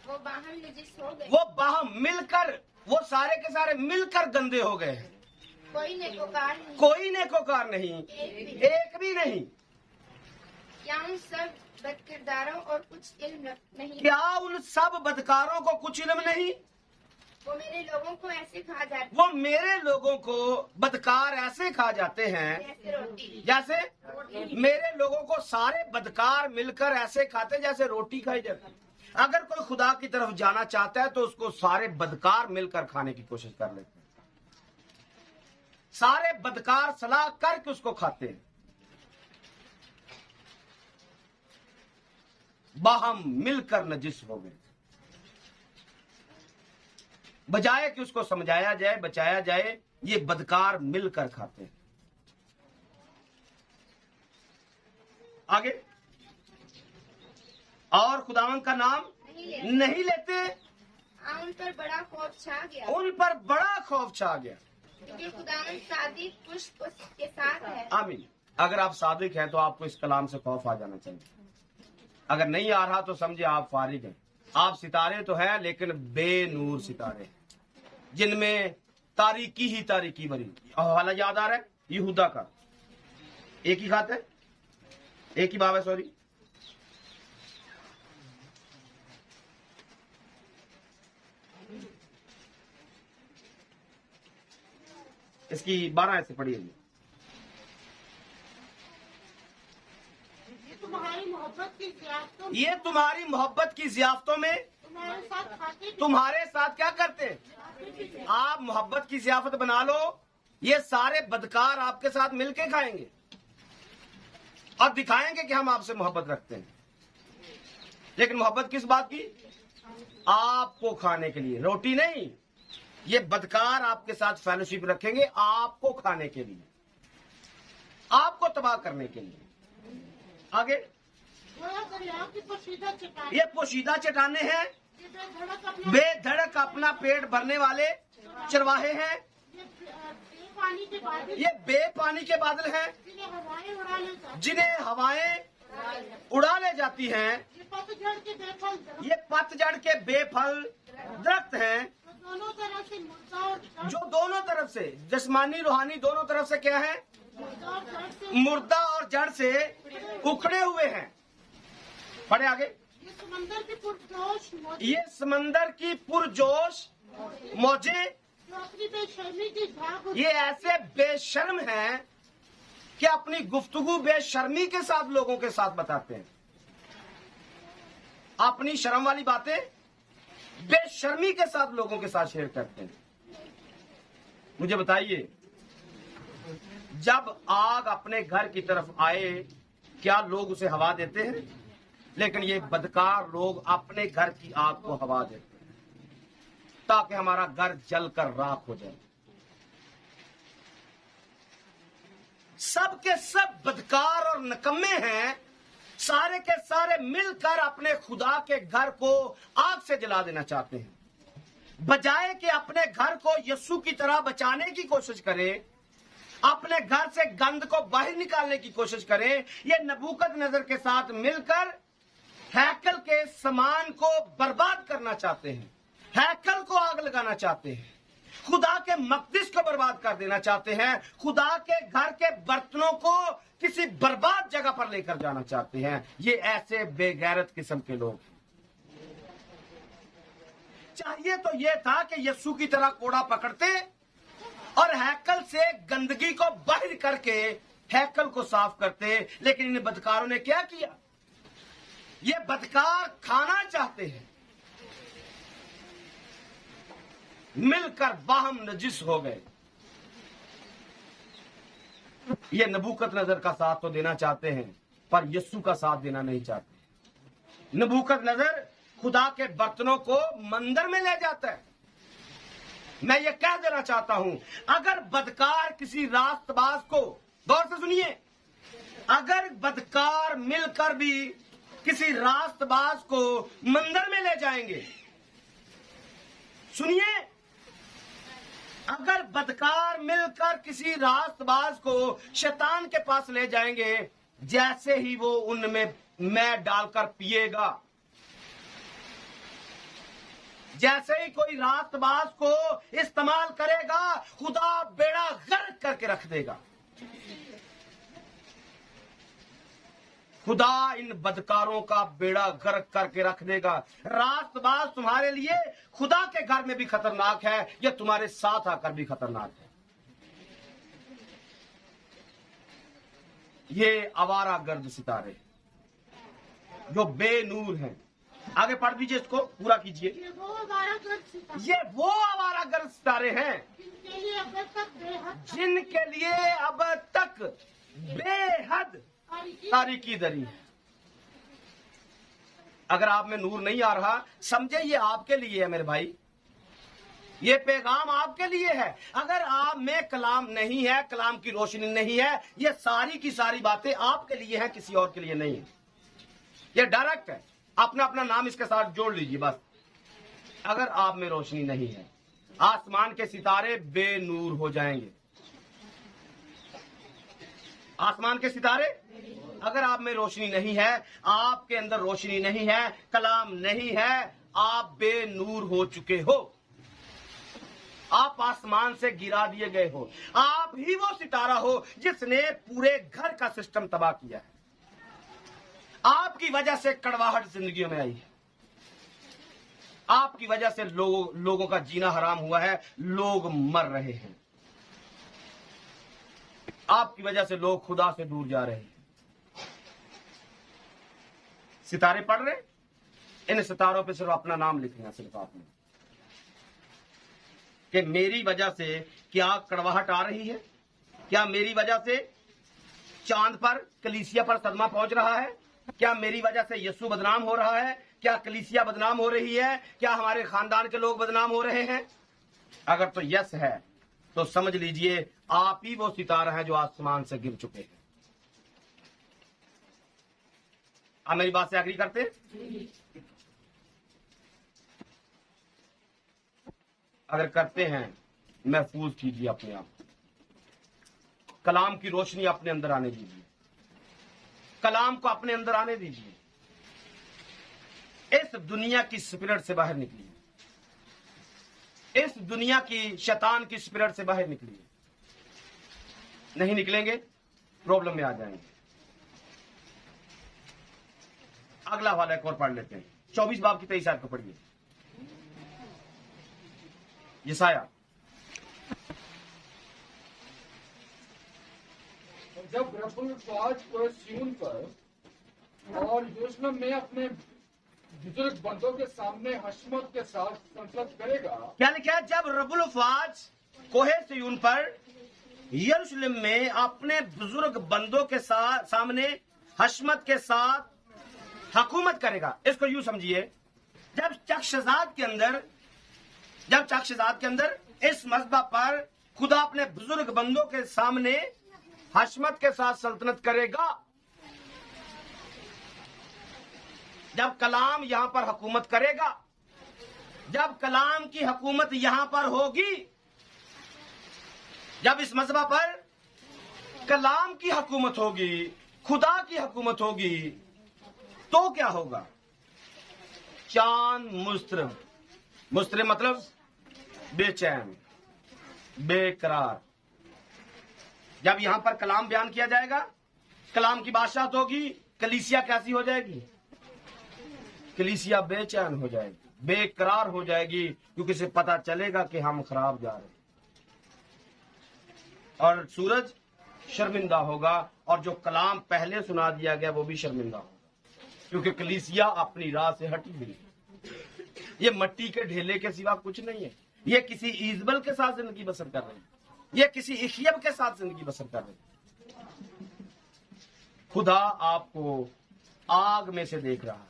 वो बाहम नजिस हो गए, वो बाहम मिलकर, वो सारे के सारे मिलकर गंदे हो गए। कोई नेकोकार नहीं, कोई नेकोकार नहीं, एक भी नहीं। क्या उन सब बदकिरदारों और कुछ इल्म नहीं? क्या उन सब बदकारों को कुछ इल्म नहीं? वो मेरे लोगों को ऐसे खा जाते, वो मेरे लोगों को बदकार ऐसे खा जाते हैं जैसे रोटी। जैसे मेरे लोगों को सारे बदकार मिलकर ऐसे खाते जैसे रोटी खाई जाती। अगर कोई खुदा की तरफ जाना चाहता है तो उसको सारे बदकार मिलकर खाने की कोशिश कर लेते हैं, सारे बदकार सलाह करके उसको खाते हैं। बाहम मिलकर नजिस हो गए। बजाय कि उसको समझाया जाए, बचाया जाए, ये बदकार मिलकर खाते हैं। आगे, और खुदावन का नाम नहीं लेते। उन पर बड़ा खौफ छा गया, उन पर बड़ा खौफ छा गया, क्योंकि खुदावन सादिक पुष्प के साथ है। आमीन। अगर आप सादिक हैं तो आपको इस कलाम से खौफ आ जाना चाहिए। अगर नहीं आ रहा तो समझे आप फारिग हैं। आप सितारे तो हैं, लेकिन बेनूर सितारे, जिनमें तारीकी ही तारीकी भरी। हवाला याद आ रहा है यहूदा का, एक ही खाते, एक ही बाब है, सॉरी, इसकी 12 ऐसे पढ़िए। ये तुम्हारी मोहब्बत की ज़ियाफ़तों में, ये तुम्हारी मोहब्बत की ज़ियाफ़तों में तुम्हारे साथ खाते तुम्हारे साथ क्या करते हैं? आप मोहब्बत की ज़ियाफ़त बना लो, ये सारे बदकार आपके साथ मिलके खाएंगे और दिखाएंगे कि हम आपसे मोहब्बत रखते हैं। लेकिन मोहब्बत किस बात की? आपको खाने के लिए, रोटी नहीं। ये बदकार आपके साथ फेलोशिप रखेंगे आपको खाने के लिए, आपको तबाह करने के लिए। आगे, गोया दरिया की पोशीदा चट्टान, ये पोशीदा चट्टाने हैं, ये बेधड़क अपना बेधड़क अपना पेट भरने वाले चरवाहे हैं। पानी के बादल, ये बेपानी के बादल हैं जिन्हें हवाएं उड़ा ले जाती, जिन्हें हवाएं उड़ा ले जाती हैं। ये पतझड़ के बेफल दरख्त, ये पतझड़ के बेफल दरख्त हैं जो दोनों तरफ से मुर्दा और जड़, जो दोनों तरफ से, जिस्मानी रूहानी दोनों तरफ से क्या है, मुर्दा और जड़ से मुर्दा और जड़ से उखड़े हुए हैं। पढ़े आगे। ये समंदर की पुरजोश मौजें, ये समंदर की पुरजोश मौजें, जो अपनी बेशर्मी की झाग ये ऐसे बेशर्म हैं कि अपनी गुफ्तगू बेशर्मी के साथ लोगों के साथ बताते हैं। अपनी शर्म वाली बातें बेशर्मी के साथ लोगों के साथ शेयर करते हैं। मुझे बताइए, जब आग अपने घर की तरफ आए क्या लोग उसे हवा देते हैं? लेकिन ये बदकार लोग अपने घर की आग को हवा देते हैं ताकि हमारा घर जलकर राख हो जाए। सब के सब बदकार और नकम्मे हैं, सारे के सारे मिलकर अपने खुदा के घर को आग से जला देना चाहते हैं, बजाय कि अपने घर को यीशु की तरह बचाने की कोशिश करें, अपने घर से गंद को बाहर निकालने की कोशिश करें। ये नबूकदनेस्सर के साथ मिलकर हैकल के सामान को बर्बाद करना चाहते हैं, हैकल को आग लगाना चाहते हैं, खुदा के मकदस को बर्बाद कर देना चाहते हैं, खुदा के घर के बर्तनों को किसी बर्बाद जगह पर लेकर जाना चाहते हैं। ये ऐसे बेगैरत किस्म के लोग हैं। चाहिए तो ये था कि यीशु की तरह कोड़ा पकड़ते और हैकल से गंदगी को बाहर करके हैकल को साफ करते, लेकिन इन बदकारों ने क्या किया? ये बदकार खाना चाहते हैं, मिलकर बाहम नजिस हो गए। ये नबूकदनेस्सर का साथ तो देना चाहते हैं पर यीशु का साथ देना नहीं चाहते। नबूकदनेस्सर खुदा के बर्तनों को मंदिर में ले जाता है। मैं ये कह देना चाहता हूं, अगर बदकार किसी रास्तबाज को, गौर से सुनिए, अगर बदकार मिलकर भी किसी रास्तबाज को मंदिर में ले जाएंगे, सुनिए, अगर बदकार मिलकर किसी रास्तबाज को शैतान के पास ले जाएंगे, जैसे ही वो उनमें मैं डालकर पिएगा, जैसे ही कोई रास्तबाज को इस्तेमाल करेगा, खुदा बेड़ा गर्क करके रख देगा। खुदा इन बदकारों का बेड़ा गर्क करके रख देगा। रास्तबाज तुम्हारे लिए खुदा के घर में भी खतरनाक है, या तुम्हारे साथ आकर भी खतरनाक है। ये आवारा गर्द सितारे जो बेनूर हैं। आगे पढ़ दीजिए, इसको पूरा कीजिए। ये वो आवारागर्द सितारे, ये वो आवारा गर्द सितारे हैं जिनके लिए अब तक बेहद जिनके लिए अब तक बेहद तारीकी दरी है। अगर आप में नूर नहीं आ रहा, समझे ये आपके लिए है मेरे भाई, ये पैगाम आपके लिए है। अगर आप में कलाम नहीं है, कलाम की रोशनी नहीं है, ये सारी की सारी बातें आपके लिए हैं, किसी और के लिए नहीं है। ये डायरेक्ट है, अपना अपना नाम इसके साथ जोड़ लीजिए बस। अगर आप में रोशनी नहीं है, आसमान के सितारे बेनूर हो जाएंगे। आसमान के सितारे, अगर आप में रोशनी नहीं है, आपके अंदर रोशनी नहीं है, कलाम नहीं है, आप बेनूर हो चुके हो, आप आसमान से गिरा दिए गए हो। आप ही वो सितारा हो जिसने पूरे घर का सिस्टम तबाह किया है। आपकी वजह से कड़वाहट जिंदगियों में आई है, आपकी वजह से लोगों का जीना हराम हुआ है, लोग मर रहे हैं, आपकी वजह से लोग खुदा से दूर जा रहे हैं। सितारे पढ़ रहे, इन सितारों पे सिर्फ अपना नाम लिखना, सिर्फ आपने, कि मेरी वजह से क्या कड़वाहट आ रही है, क्या मेरी वजह से चांद पर, कलीसिया पर सदमा पहुंच रहा है, क्या मेरी वजह से यीशु बदनाम हो रहा है, क्या कलीसिया बदनाम हो रही है, क्या हमारे खानदान के लोग बदनाम हो रहे हैं? अगर तो यस है तो समझ लीजिए आप ही वो सितारा है जो आसमान से गिर चुके हैं। आप मेरी बात से एग्री करते हैं? अगर करते हैं, महफूज कीजिए अपने आप। कलाम की रोशनी अपने अंदर आने दीजिए, कलाम को अपने अंदर आने दीजिए। इस दुनिया की स्पिरिट से बाहर निकलिए, इस दुनिया की शैतान की स्पिरिट से बाहर निकलिए। नहीं निकलेंगे, प्रॉब्लम में आ जाएंगे। अगला वाला एक और पढ़ लेते हैं, 24 बाब की 23 आयत को पढ़िए। यशाया। जब रब्बुल फ़ाज को सिय्योन पर और यरूशलेम में अपने बुजुर्ग बंदों के सामने हशमत के साथ संसद करेगा। क्या लिखा है? जब रब्बुल फ़ाज कोहे सिय्योन पर यरूशलेम में अपने बुजुर्ग बंदों के साथ सामने हशमत के साथ हुकूमत करेगा। इसको यूं समझिए, जब चक्षजात के अंदर इस मज़बा पर खुदा अपने बुजुर्ग बंदों के सामने हशमत के साथ सल्तनत करेगा, जब कलाम यहां पर हुकूमत करेगा, जब कलाम की हुकूमत यहां पर होगी, जब इस मज़बा पर कलाम की हुकूमत होगी, खुदा की हुकूमत होगी, तो क्या होगा? चांद मुस्तरब, मुस्तरब मतलब बेचैन, बेकरार। जब यहां पर कलाम बयान किया जाएगा, कलाम की बादशाहत होगी, कलीसिया कैसी हो जाएगी? कलीसिया बेचैन हो जाएगी, बेकरार हो जाएगी, क्योंकि इसे पता चलेगा कि हम खराब जा रहे हैं। और सूरज शर्मिंदा होगा, और जो कलाम पहले सुना दिया गया वो भी शर्मिंदा होगा, क्योंकि कलीसिया अपनी राह से हटी हुई है। ये मट्टी के ढेले के सिवा कुछ नहीं है। ये किसी ईजबल के साथ जिंदगी बसर कर रही है, ये किसी इखियब के साथ जिंदगी बसर कर रही है। खुदा आपको आग में से देख रहा है।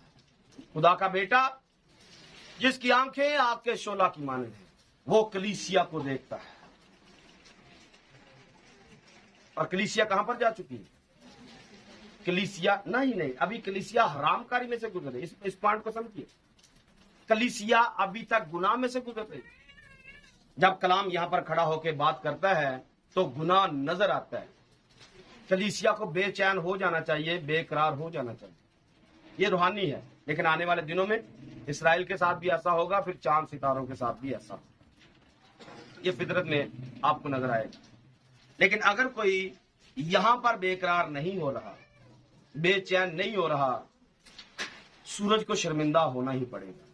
खुदा का बेटा जिसकी आंखें आग के शोला की मानद है, वो कलीसिया को देखता है। और कलीसिया कहां पर जा चुकी है? कलीसिया नहीं, अभी कलीसिया हरामकारी में से गुजर रही। इस पॉइंट को समझिए, कलीसिया अभी तक गुनाह में से गुजर रही। जब कलाम यहां पर खड़ा होकर बात करता है तो गुनाह नजर आता है। कलीसिया को बेचैन हो जाना चाहिए, बेकरार हो जाना चाहिए। ये रूहानी है, लेकिन आने वाले दिनों में इसराइल के साथ भी ऐसा होगा, फिर चांद सितारों के साथ भी ऐसा। ये फितरत में आपको नजर आएगा। लेकिन अगर कोई यहां पर बेकरार नहीं हो रहा, बेचैन नहीं हो रहा, सूरज को शर्मिंदा होना ही पड़ेगा।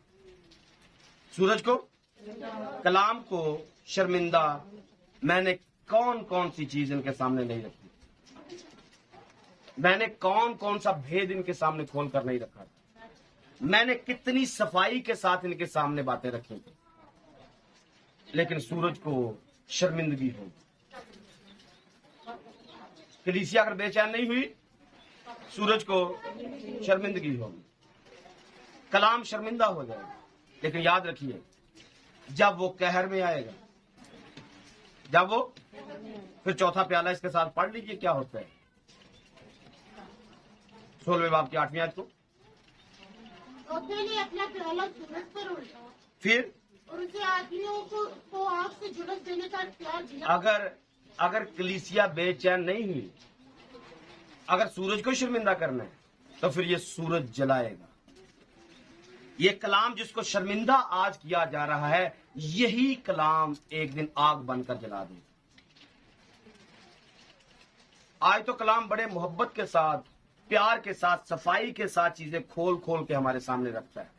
सूरज को, कलाम को शर्मिंदा। मैंने कौन कौन सी चीज इनके सामने नहीं रखी, मैंने कौन कौन सा भेद इनके सामने खोल कर नहीं रखा, मैंने कितनी सफाई के साथ इनके सामने बातें रखी, लेकिन सूरज को शर्मिंदगी हो। कलीसिया अगर बेचैन नहीं हुई, सूरज को शर्मिंदगी होगी, कलाम शर्मिंदा हो जाएगा। लेकिन याद रखिए, जब वो कहर में आएगा, जब वो, फिर चौथा प्याला इसके साथ पढ़ लीजिए क्या होता है। 16वें बाब की 8वीं आयत को। अकेले अपना प्याला सूरज पर उल्टा, फिर उनके आदमियों को आग से झुलस देने का इख्तियार दिया। अगर कलीसिया बेचैन नहीं हुई, अगर सूरज को शर्मिंदा करना है, तो फिर ये सूरज जलाएगा। ये कलाम जिसको शर्मिंदा आज किया जा रहा है, यही कलाम एक दिन आग बनकर जला देगा। आज तो कलाम बड़े मोहब्बत के साथ, प्यार के साथ, सफाई के साथ चीजें खोल खोल के हमारे सामने रखता है।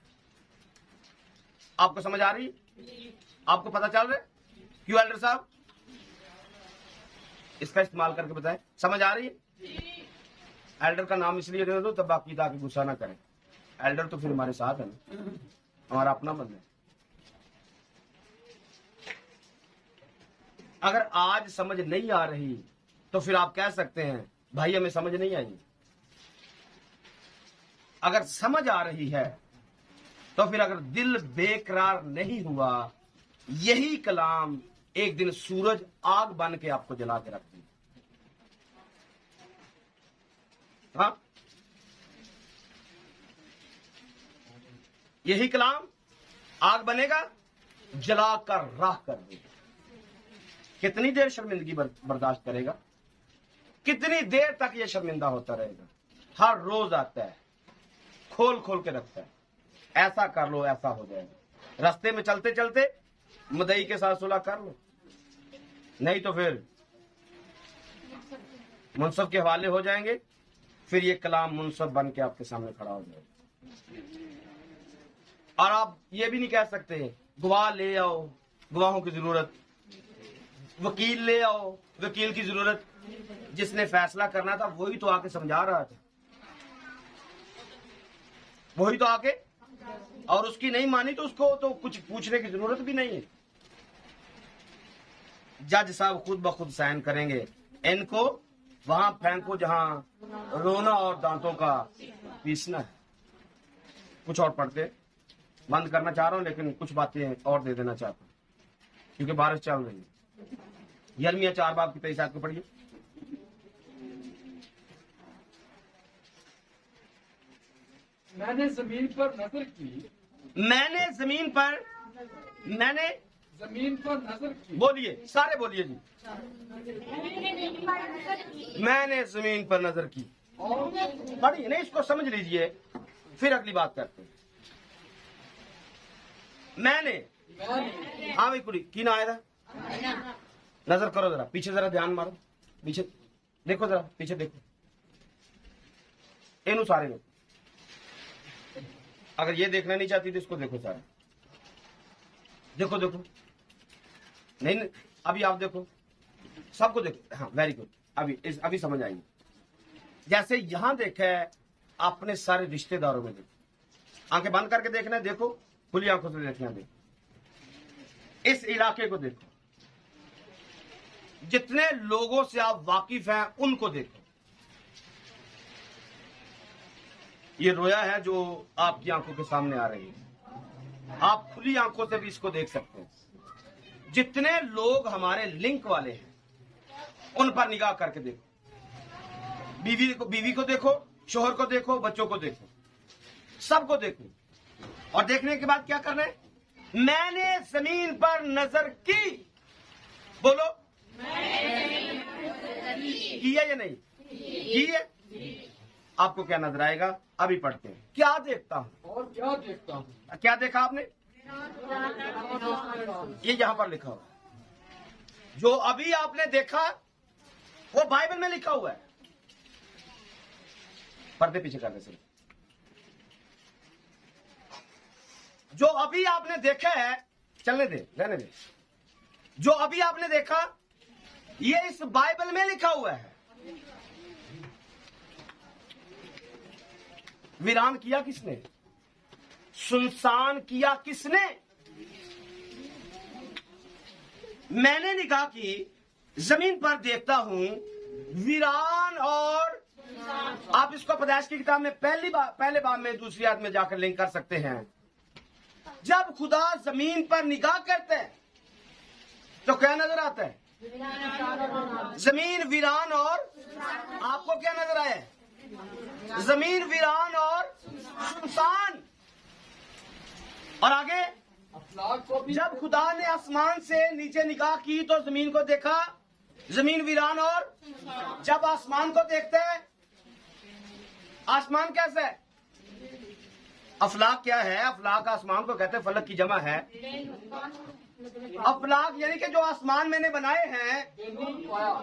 आपको समझ आ रही? आपको पता चल रहा है? क्यों एल्डर साहब इसका इस्तेमाल करके बताएं, समझ आ रही है? एल्डर का नाम इसलिए दे दो तब बाकी ताकि गुस्सा ना करें। एल्डर तो फिर हमारे साथ है ना, हमारा अपना बंदा है। अगर आज समझ नहीं आ रही तो फिर आप कह सकते हैं भाई हमें समझ नहीं आई। अगर समझ आ रही है तो फिर अगर दिल बेकरार नहीं हुआ, यही कलाम एक दिन सूरज आग बन के आपको जला के रखती है। हाँ, यही कलाम आग बनेगा, जलाकर राख कर देगा। कितनी देर शर्मिंदगी बर्दाश्त करेगा? कितनी देर तक ये शर्मिंदा होता रहेगा? हर रोज आता है, खोल खोल के रखता है, ऐसा कर लो ऐसा हो जाएगा। रास्ते में चलते चलते मदई के साथ सुलह कर लो, नहीं तो फिर मुनसब के हवाले हो जाएंगे। फिर ये कलाम मुनसब बन के आपके सामने खड़ा हो जाएगा। और आप ये भी नहीं कह सकते गवाह ले आओ, गवाहों की जरूरत, वकील ले आओ, वकील की जरूरत। जिसने फैसला करना था वही तो आके समझा रहा था, वही तो आके, और उसकी नहीं मानी तो उसको तो कुछ पूछने की जरूरत भी नहीं है। जज साहब खुद ब खुद साइन करेंगे, इनको वहां फेंको जहां रोना और दांतों का पीसना है। कुछ और पढ़ते, बंद करना चाह रहा हूं लेकिन कुछ बातें और दे देना चाहता हूं क्योंकि बारिश चल रही है। यिर्मयाह 4 बाब की 23 आयत को पढ़िए। मैंने जमीन पर नजर की, मैंने जमीन पर नजर की, बोलिए, सारे बोलिए जी। मैंने जमीन पर नजर की। और पढ़िए नहीं, इसको समझ लीजिए, फिर अगली बात करते हैं। मैंने, हाँ भाई कुड़ी की ना आया था। नजर करो जरा, पीछे जरा ध्यान मारो, पीछे देखो, जरा पीछे देखो, इन सारे लोग। अगर ये देखना नहीं चाहती तो इसको देखो सारे, देखो देखो, नहीं अभी आप देखो, सबको देखो। हाँ वेरी गुड, अभी समझ आएगी। जैसे यहां देखा है, अपने सारे रिश्तेदारों में देखो, आंखें बंद करके देखना है, देखो, खुली आंखों से देखना है, देखो इस इलाके को देखो, जितने लोगों से आप वाकिफ हैं उनको देखो। ये रोया है जो आपकी आंखों के सामने आ रही है, आप खुली आंखों से भी इसको देख सकते हैं। जितने लोग हमारे लिंक वाले हैं उन पर निगाह करके देखो, बीवी को देखो, शोहर को देखो, बच्चों को देखो, सबको देखो। और देखने के बाद क्या करना है? मैंने जमीन पर नजर की, बोलो की है या नहीं की है? आपको क्या नजर आएगा? अभी पढ़ते हैं। क्या देखता हूं? और क्या देखता हूँ? क्या देखा आपने? ये यहां पर लिखा हुआ है। जो अभी आपने देखा वो बाइबल में लिखा हुआ है। पर्दे पीछे करने से, जो अभी आपने देखा है, चलने दे, रहने दे, जो अभी आपने देखा ये इस बाइबल में लिखा हुआ है। वीरान किया किसने? सुनसान किया किसने? मैंने निगाह की, जमीन पर देखता हूं वीरान। और आप इसको पैदाइश की किताब में पहले बाब में दूसरी आयत में जाकर लिंक कर सकते हैं। जब खुदा जमीन पर निगाह करते हैं तो क्या नजर आता है? जमीन वीरान। और आपको क्या नजर आया? जमीन वीरान और सुनसान। और आगे, अफलाक को भी जब खुदा ने आसमान से नीचे निगाह की तो जमीन को देखा, जमीन वीरान। और जब आसमान को देखते हैं, आसमान कैसा है? अफलाक क्या है? अफलाक आसमान को कहते हैं, फलक की जमा है। अफलाक यानी कि जो आसमान मैंने बनाए हैं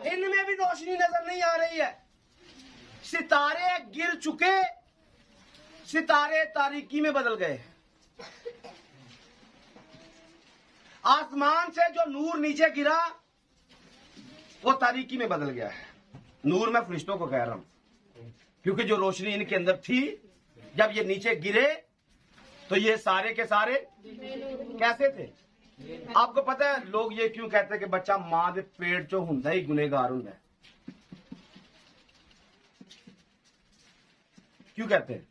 इनमें भी रोशनी नजर नहीं आ रही है। सितारे गिर चुके, सितारे तारीकी में बदल गए। आसमान से जो नूर नीचे गिरा वो तारीकी में बदल गया है। नूर मैं फरिश्तों को कह रहा हूं, क्योंकि जो रोशनी इनके अंदर थी, जब ये नीचे गिरे तो ये सारे के सारे कैसे थे? आपको पता है लोग ये क्यों कहते हैं कि बच्चा मां के पेट चो हुंदा ही गुनेगार हुंदा है? क्यों कहते हैं?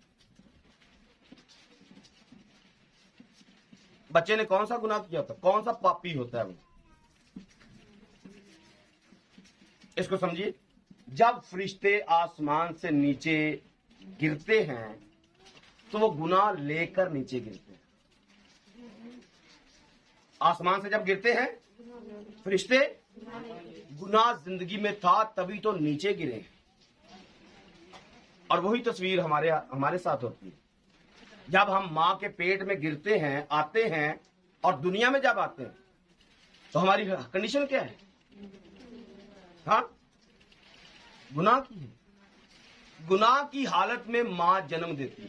बच्चे ने कौन सा गुनाह किया था? कौन सा पापी होता है वो? इसको समझिए। जब फरिश्ते आसमान से नीचे गिरते हैं तो वो गुनाह लेकर नीचे गिरते हैं। आसमान से जब गिरते हैं फरिश्ते, गुनाह जिंदगी में था तभी तो नीचे गिरे। और वही तस्वीर हमारे साथ होती है जब हम मां के पेट में गिरते हैं, आते हैं और दुनिया में जब आते हैं तो हमारी कंडीशन क्या है? हाँ, गुनाह की है। गुनाह की हालत में मां जन्म देती है।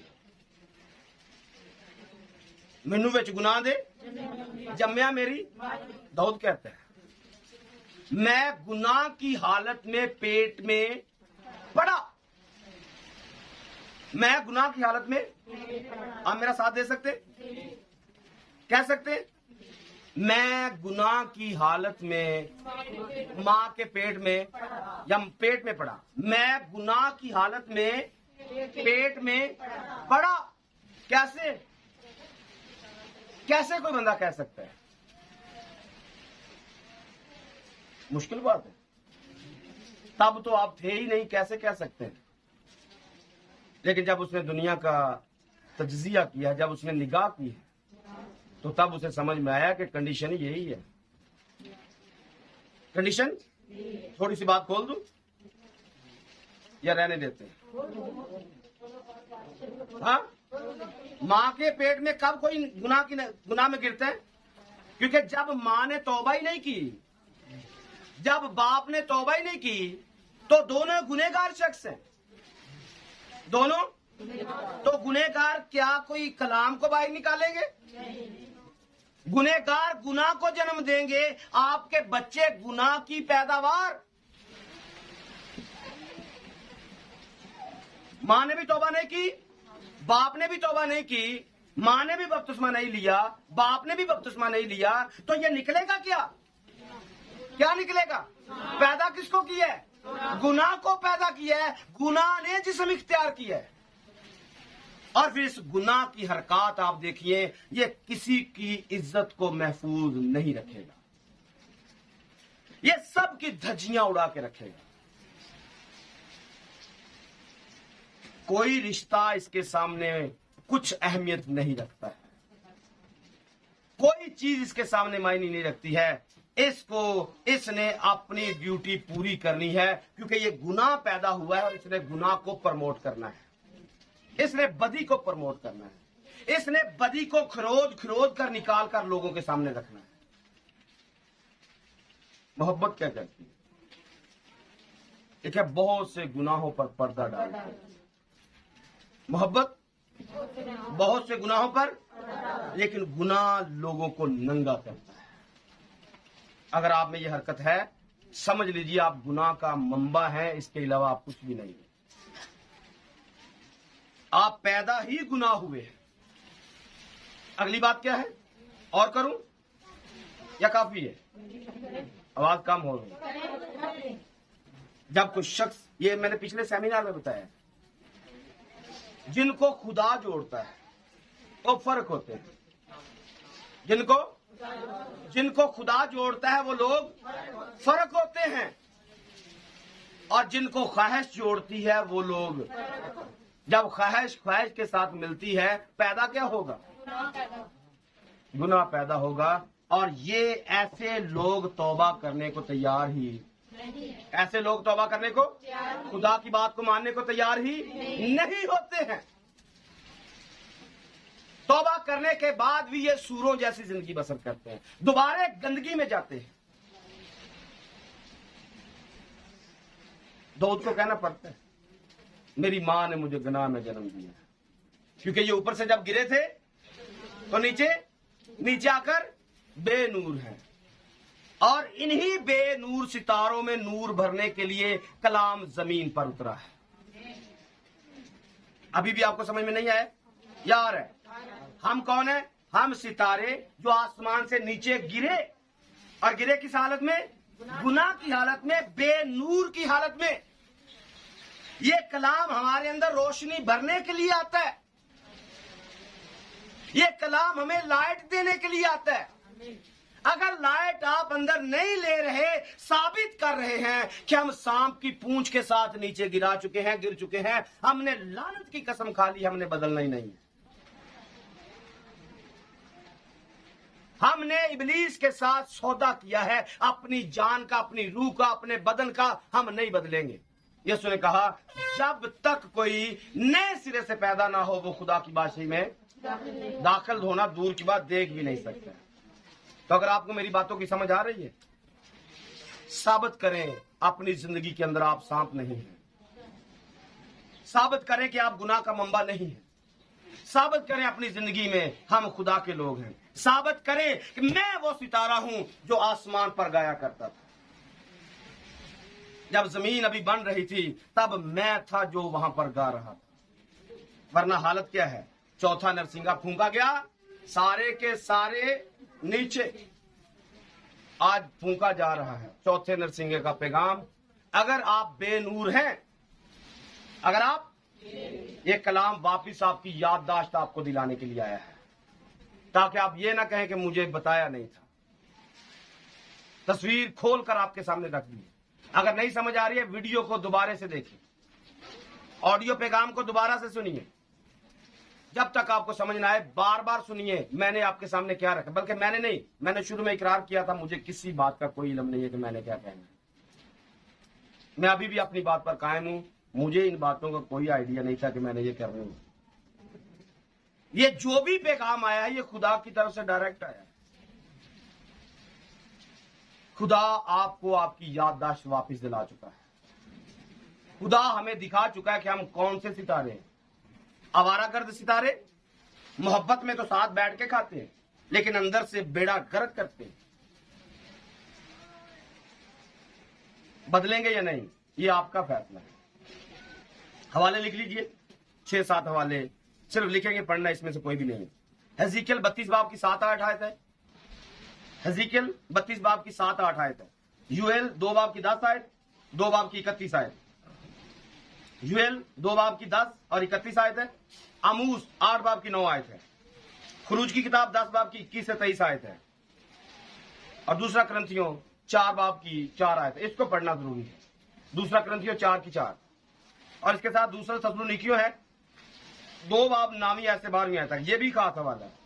मैनू विच गुनाह दे जम्मिया मेरी, दाऊद कहता है मैं गुनाह की हालत में पेट में पड़ा। मैं गुनाह की हालत में, आप मेरा साथ दे सकते, कह सकते, मैं गुनाह की हालत में मां के पेट में या पेट में पड़ा। मैं गुनाह की हालत में पेट में पड़ा। कैसे कैसे कोई बंदा कह सकता है? मुश्किल बात है। तब तो आप थे ही नहीं, कैसे कह सकते हैं? लेकिन जब उसने दुनिया का तज्जिया किया, जब उसने निगाह की है, तो तब उसे समझ में आया कि कंडीशन यही है। कंडीशन, थोड़ी सी बात खोल दूं या रहने देते हैं? हाँ, मां के पेट में कब कोई गुनाह में गिरता है? क्योंकि जब मां ने तौबा ही नहीं की, जब बाप ने तौबा ही नहीं की, तो दोनों गुनहगार शख्स हैं। दोनों तो गुनहगार क्या कोई कलाम को बाहर निकालेंगे? गुनहगार गुनाह को जन्म देंगे। आपके बच्चे गुनाह की पैदावार। मां ने भी तौबा नहीं की, बाप ने भी तौबा नहीं की, मां ने भी बपतिस्मा नहीं लिया, बाप ने भी बपतिस्मा नहीं लिया, तो ये निकलेगा क्या? क्या निकलेगा? पैदा किसको किया है? गुनाह को पैदा किया है। गुनाह ने जिस्म इख्तियार किया है। और फिर इस गुनाह की हरकत आप देखिए, ये किसी की इज्जत को महफूज नहीं रखेगा, ये सब की धज्जियां उड़ा के रखेगा। कोई रिश्ता इसके सामने कुछ अहमियत नहीं रखता है, कोई चीज इसके सामने मायने नहीं रखती है। इसने अपनी ड्यूटी पूरी करनी है, क्योंकि ये गुनाह पैदा हुआ है और इसने गुनाह को प्रमोट करना है, इसने बदी को प्रमोट करना है, इसने बदी को खरोद कर निकाल कर लोगों के सामने रखना है। मोहब्बत क्या कहती है? एक है बहुत से गुनाहों पर पर्दा डालती है। मोहब्बत बहुत से गुनाहों पर, लेकिन गुनाह लोगों को नंगा करता है। अगर आप में ये हरकत है, समझ लीजिए आप गुनाह का मंबा है, इसके अलावा आप कुछ भी नहीं है। आप पैदा ही गुनाह हुए हैं। अगली बात क्या है? और करूं या काफी है? आवाज कम हो रही है। जब कुछ शख्स, ये मैंने पिछले सेमिनार में बताया, जिनको खुदा जोड़ता है वो फर्क होते हैं। जिनको खुदा जोड़ता है वो लोग फर्क होते हैं, और जिनको ख्वाहिश जोड़ती है वो लोग, जब ख्वाहिश के साथ मिलती है, पैदा क्या होगा? गुनाह पैदा होगा। और ये ऐसे लोग तौबा करने को तैयार ही, ऐसे लोग तौबा करने को, खुदा की बात को मानने को तैयार ही नहीं होते हैं। तौबा करने के बाद भी ये सूरों जैसी जिंदगी बसर करते हैं, दोबारा गंदगी में जाते हैं। दाऊद को कहना पड़ता है, मेरी मां ने मुझे गुनाह में जन्म दिया, क्योंकि ये ऊपर से जब गिरे थे तो नीचे आकर बेनूर हैं, और इन्हीं बेनूर सितारों में नूर भरने के लिए कलाम जमीन पर उतरा है। अभी भी आपको समझ में नहीं आया? यार है, हम कौन है? हम सितारे जो आसमान से नीचे गिरे, और गिरे किस हालत में? गुनाह की हालत में, बेनूर की हालत में। ये कलाम हमारे अंदर रोशनी भरने के लिए आता है, ये कलाम हमें लाइट देने के लिए आता है। अगर लाइट आप अंदर नहीं ले रहे, साबित कर रहे हैं कि हम सांप की पूंछ के साथ नीचे गिर चुके हैं, हमने लानत की कसम खा ली, हमने बदलना ही नहीं है। हमने इब्लीस के साथ सौदा किया है, अपनी जान का, अपनी रूह का, अपने बदन का हम नहीं बदलेंगे। यीशु ने कहा जब तक कोई नए सिरे से पैदा ना हो वो खुदा की बादशाही में दाखिल होना दूर की बात देख भी नहीं सकता। तो अगर आपको मेरी बातों की समझ आ रही है, साबित करें अपनी जिंदगी के अंदर आप सांप नहीं हैं, साबित करें कि आप गुनाह का मंबा नहीं है, साबित करें अपनी जिंदगी में हम खुदा के लोग हैं, साबित करें कि मैं वो सितारा हूं जो आसमान पर गाया करता था। जब जमीन अभी बन रही थी तब मैं था जो वहां पर गा रहा था, वरना हालत क्या है। चौथा नरसिंगा फूंका गया, सारे के सारे नीचे। आज फूंका जा रहा है चौथे नरसिंगे का पैगाम। अगर आप बेनूर हैं, अगर आप, ये कलाम वापिस आपकी याददाश्त आपको दिलाने के लिए आया है, ताकि आप ये ना कहें कि मुझे बताया नहीं था। तस्वीर खोलकर आपके सामने रख दी। अगर नहीं समझ आ रही है वीडियो को दोबारा से देखिए, ऑडियो पैगाम को दोबारा से सुनिए, जब तक आपको समझ ना आए बार बार सुनिए मैंने आपके सामने क्या रखा। बल्कि मैंने नहीं, मैंने शुरू में इकरार किया था मुझे किसी बात का कोई इल्म नहीं है कि मैंने क्या कहना है। मैं अभी भी अपनी बात पर कायम हूं, मुझे इन बातों का कोई आइडिया नहीं था कि मैंने ये करनी है। ये जो भी पैगाम आया है ये खुदा की तरफ से डायरेक्ट आया है। खुदा आपको आपकी याददाश्त वापस दिला चुका है। खुदा हमें दिखा चुका है कि हम कौन से सितारे हैं। आवारागर्द सितारे मोहब्बत में तो साथ बैठ के खाते हैं, लेकिन अंदर से बेड़ा गर्क करते हैं। बदलेंगे या नहीं ये आपका फैसला है। हवाले लिख लीजिए, 6-7 हवाले सिर्फ लिखेंगे, पढ़ना इसमें से कोई भी नहीं है। हेज़ेकियल 32 बाब की 7-8 आयत है। हेज़ेकियल 32 बाब की 7-8 आयत है। यूएल 2 बाब की 10 आयत, 2 बाब की 31 आयत। यूएल 2 बाब की 10 और 31 आयत है। आमूस 8 बाब की 9 आयत है। खुरूज की किताब 10 बाब की 21 से 23 आयत है। और दूसरा क्रंथियों 4 बाब की 4 आयत है। इसको पढ़ना जरूरी है। दूसरा क्रंथियों 4 की 4 और इसके साथ दूसरा थस्सलुनीकियों है 2 बाब 9वीं आयत से 12वीं आयत तक। ये भी खास हवाला है।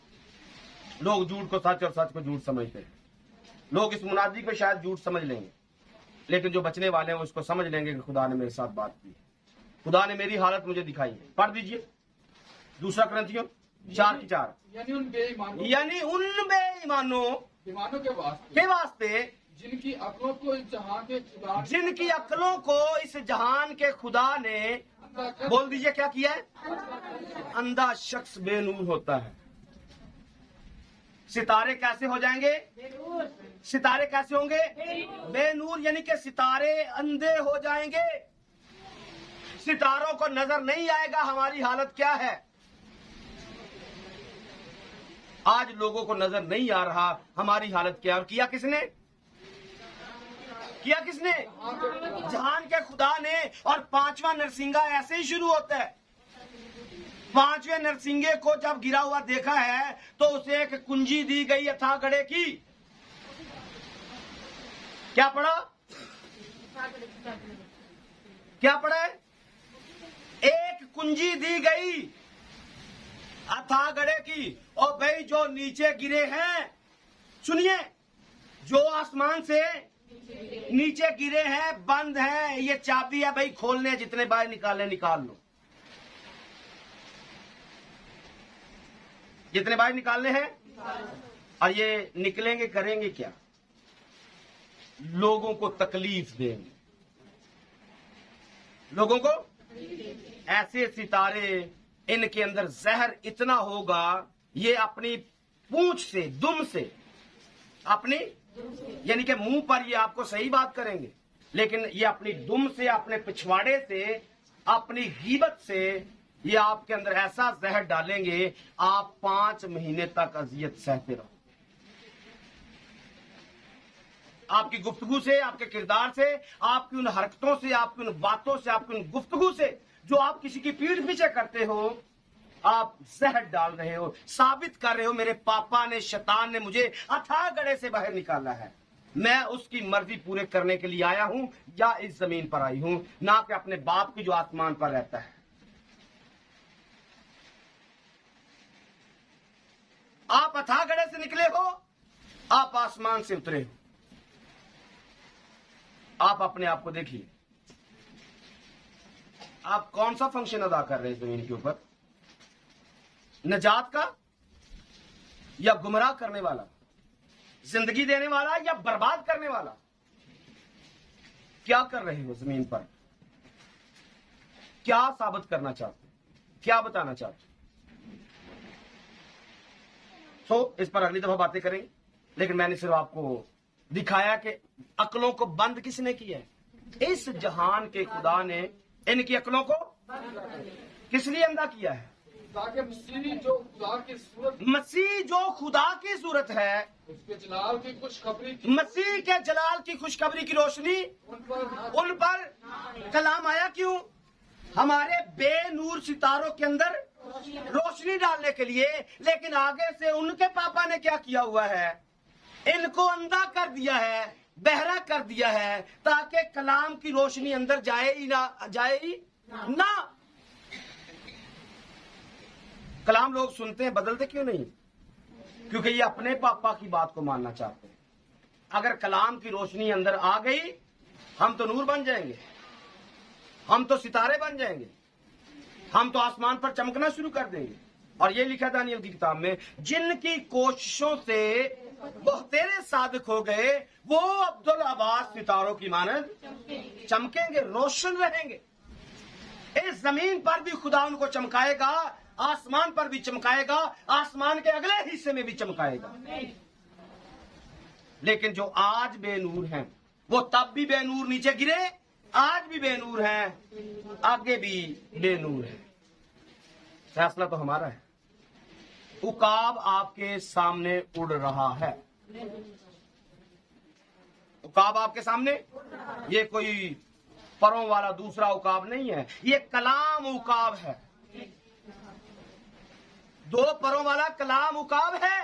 लोग झूठ को सच और सच को झूठ समझते हैं। लोग इस मुनादी को शायद झूठ समझ लेंगे, लेकिन जो बचने वाले हैं वो इसको समझ लेंगे कि खुदा ने मेरे साथ बात की, खुदा ने मेरी हालत मुझे दिखाई है। पढ़ दीजिए दूसरा क्रंथियों 4 की 4। यानी उन बेईमानों के वास्ते जिनकी अक्लों को इस जहान के खुदा जिनकी अक्लों को इस जहान के खुदा ने, बोल दीजिए क्या किया है, अंधा शख्स बेनूर होता है। सितारे कैसे हो जाएंगे? सितारे कैसे होंगे? बेनूर, यानी कि सितारे अंधे हो जाएंगे। सितारों को नजर नहीं आएगा हमारी हालत क्या है। आज लोगों को नजर नहीं आ रहा हमारी हालत क्या है। और किया किसने? किया किसने? जहान के खुदा ने। और 5वां नरसिंगा ऐसे ही शुरू होता है। 5वें नरसिंगे को जब गिरा हुआ देखा है तो उसे एक कुंजी दी गई अथाह गढ़े की। क्या पढ़ा? क्या पढ़ा है? एक कुंजी दी गई अथाह गढ़े की। और भाई जो नीचे गिरे हैं, सुनिए, जो आसमान से नीचे गिरे हैं, बंद हैं, ये चाबी है भाई, खोलने जितने बाहर निकालने निकाल लो, जितने बाहर निकालने हैं। और ये निकलेंगे, करेंगे क्या? लोगों को तकलीफ देंगे। लोगों को ऐसे सितारे, इनके अंदर जहर इतना होगा, ये अपनी पूंछ से, दुम से, अपनी यानी कि मुंह पर ये आपको सही बात करेंगे, लेकिन ये अपनी दुम से, अपने पिछवाड़े से, अपनी गीबत से ये आपके अंदर ऐसा जहर डालेंगे, आप 5 महीने तक अजियत सहते रहो। आपकी गुफ्तगू से, आपके किरदार से, आपकी उन हरकतों से, आपकी उन बातों से, आपकी उन गुफ्तगू से जो आप किसी की पीठ पीछे करते हो, आप जहर डाल रहे हो, साबित कर रहे हो मेरे पापा ने, शैतान ने मुझे अथाह गढ़े से बाहर निकाला है। मैं उसकी मर्जी पूरे करने के लिए आया हूं, या इस जमीन पर आई हूं, ना कि अपने बाप की जो आसमान पर रहता है। आप अथाह गढ़े से निकले हो, आप आसमान से उतरे हो, आप अपने आप को देखिए, आप कौन सा फंक्शन अदा कर रहे हैं जमीन के ऊपर? नजात का या गुमराह करने वाला, जिंदगी देने वाला या बर्बाद करने वाला? क्या कर रहे हो जमीन पर? क्या साबित करना चाहते, क्या बताना चाहते? इस पर अगली दफा बातें करेंगे, लेकिन मैंने सिर्फ आपको दिखाया कि अक्लों को बंद किसने किया है? इस जहान के खुदा ने इनकी अक्लों को किस लिए अंधा किया है? ताकि मसीह जो खुदा की सूरत, मसीह जो खुदा की सूरत है, उसके जलाल की खुशखबरी की, मसीह के जलाल की खुशखबरी की रोशनी उन पर कलाम आया। क्यों? हमारे बेनूर सितारों के अंदर रोशनी डालने के लिए। लेकिन आगे से उनके पापा ने क्या किया हुआ है? इनको अंधा कर दिया है, बहरा कर दिया है, ताकि कलाम की रोशनी अंदर जाए ही ना। कलाम लोग सुनते हैं, बदलते क्यों नहीं? क्योंकि ये अपने पापा की बात को मानना चाहते हैं। अगर कलाम की रोशनी अंदर आ गई, हम तो नूर बन जाएंगे, हम तो सितारे बन जाएंगे, हम तो आसमान पर चमकना शुरू कर देंगे। और ये लिखा दानियल की किताब में, जिनकी कोशिशों से बहुतेरे सादिक हो गए, वो अब्दुल अब्बास सितारों की मानद चमकेंगे, रोशन रहेंगे। इस जमीन पर भी खुदा उनको चमकाएगा, आसमान पर भी चमकाएगा, आसमान के अगले हिस्से में भी चमकाएगा। लेकिन जो आज बेनूर हैं, वो तब भी बेनूर नीचे गिरे, आज भी बेनूर हैं, आगे भी बेनूर हैं। फैसला तो हमारा है। उकाब आपके सामने उड़ रहा है, उकाब आपके सामने, ये कोई परों वाला दूसरा उकाब नहीं है, ये कलाम उकाब है। दो परों वाला कलाम उकाब है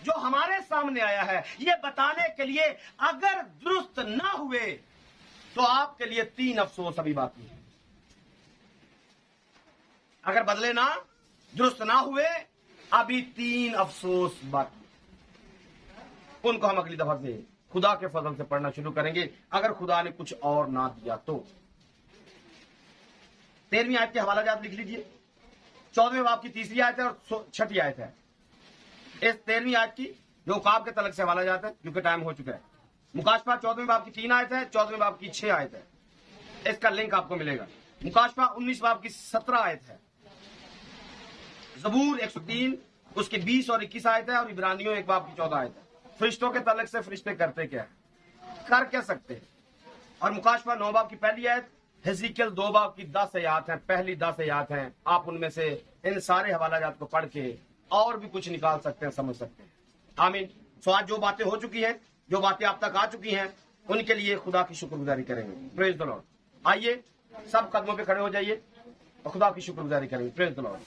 जो हमारे सामने आया है, ये बताने के लिए अगर दुरुस्त ना हुए तो आपके लिए 3 अफसोस अभी बाकी है। अगर बदले ना, दुरुस्त ना हुए, अभी 3 अफसोस बाकी। उनको हम अगली दफा से खुदा के फजल से पढ़ना शुरू करेंगे, अगर खुदा ने कुछ और ना दिया तो। 13वीं आयत के हवाला जात लिख लीजिए। 14वें बाब की 3री आयत है और 6ठी आयत है। इस 13वीं आयत की जो उकाब के तलक से हवाला जात है, क्योंकि टाइम हो चुका है। मुकाशफा 14वें बाब की 3 आयत है, 14वें बाब की 6 आयत है। इसका लिंक आपको मिलेगा। मुकाशफा 19 बाब की 17 आयत है। जबूर 103 उसके 20 और 21 आयत है, और इब्रानियों 1 बाब की 14 आयत है। फरिश्तों के तलक से फरिश्ते करते क्या है, कर क्या सकते हैं? और मुकाशफा 9 बाब की पहली आयत, हेज़िकियल 2 बाब की 10 आयत है, पहली 10 आयत हैं। आप उनमें से इन सारे हवाला जात को पढ़ के और भी कुछ निकाल सकते हैं, समझ सकते हैं। आमीन। सो आज जो बातें हो चुकी हैं, जो बातें आप तक आ चुकी हैं, उनके लिए खुदा की शुक्रगुजारी करेंगे। Praise the Lord. आइए सब कदमों पे खड़े हो जाइए और खुदा की शुक्रगुजारी करेंगे। Praise the Lord.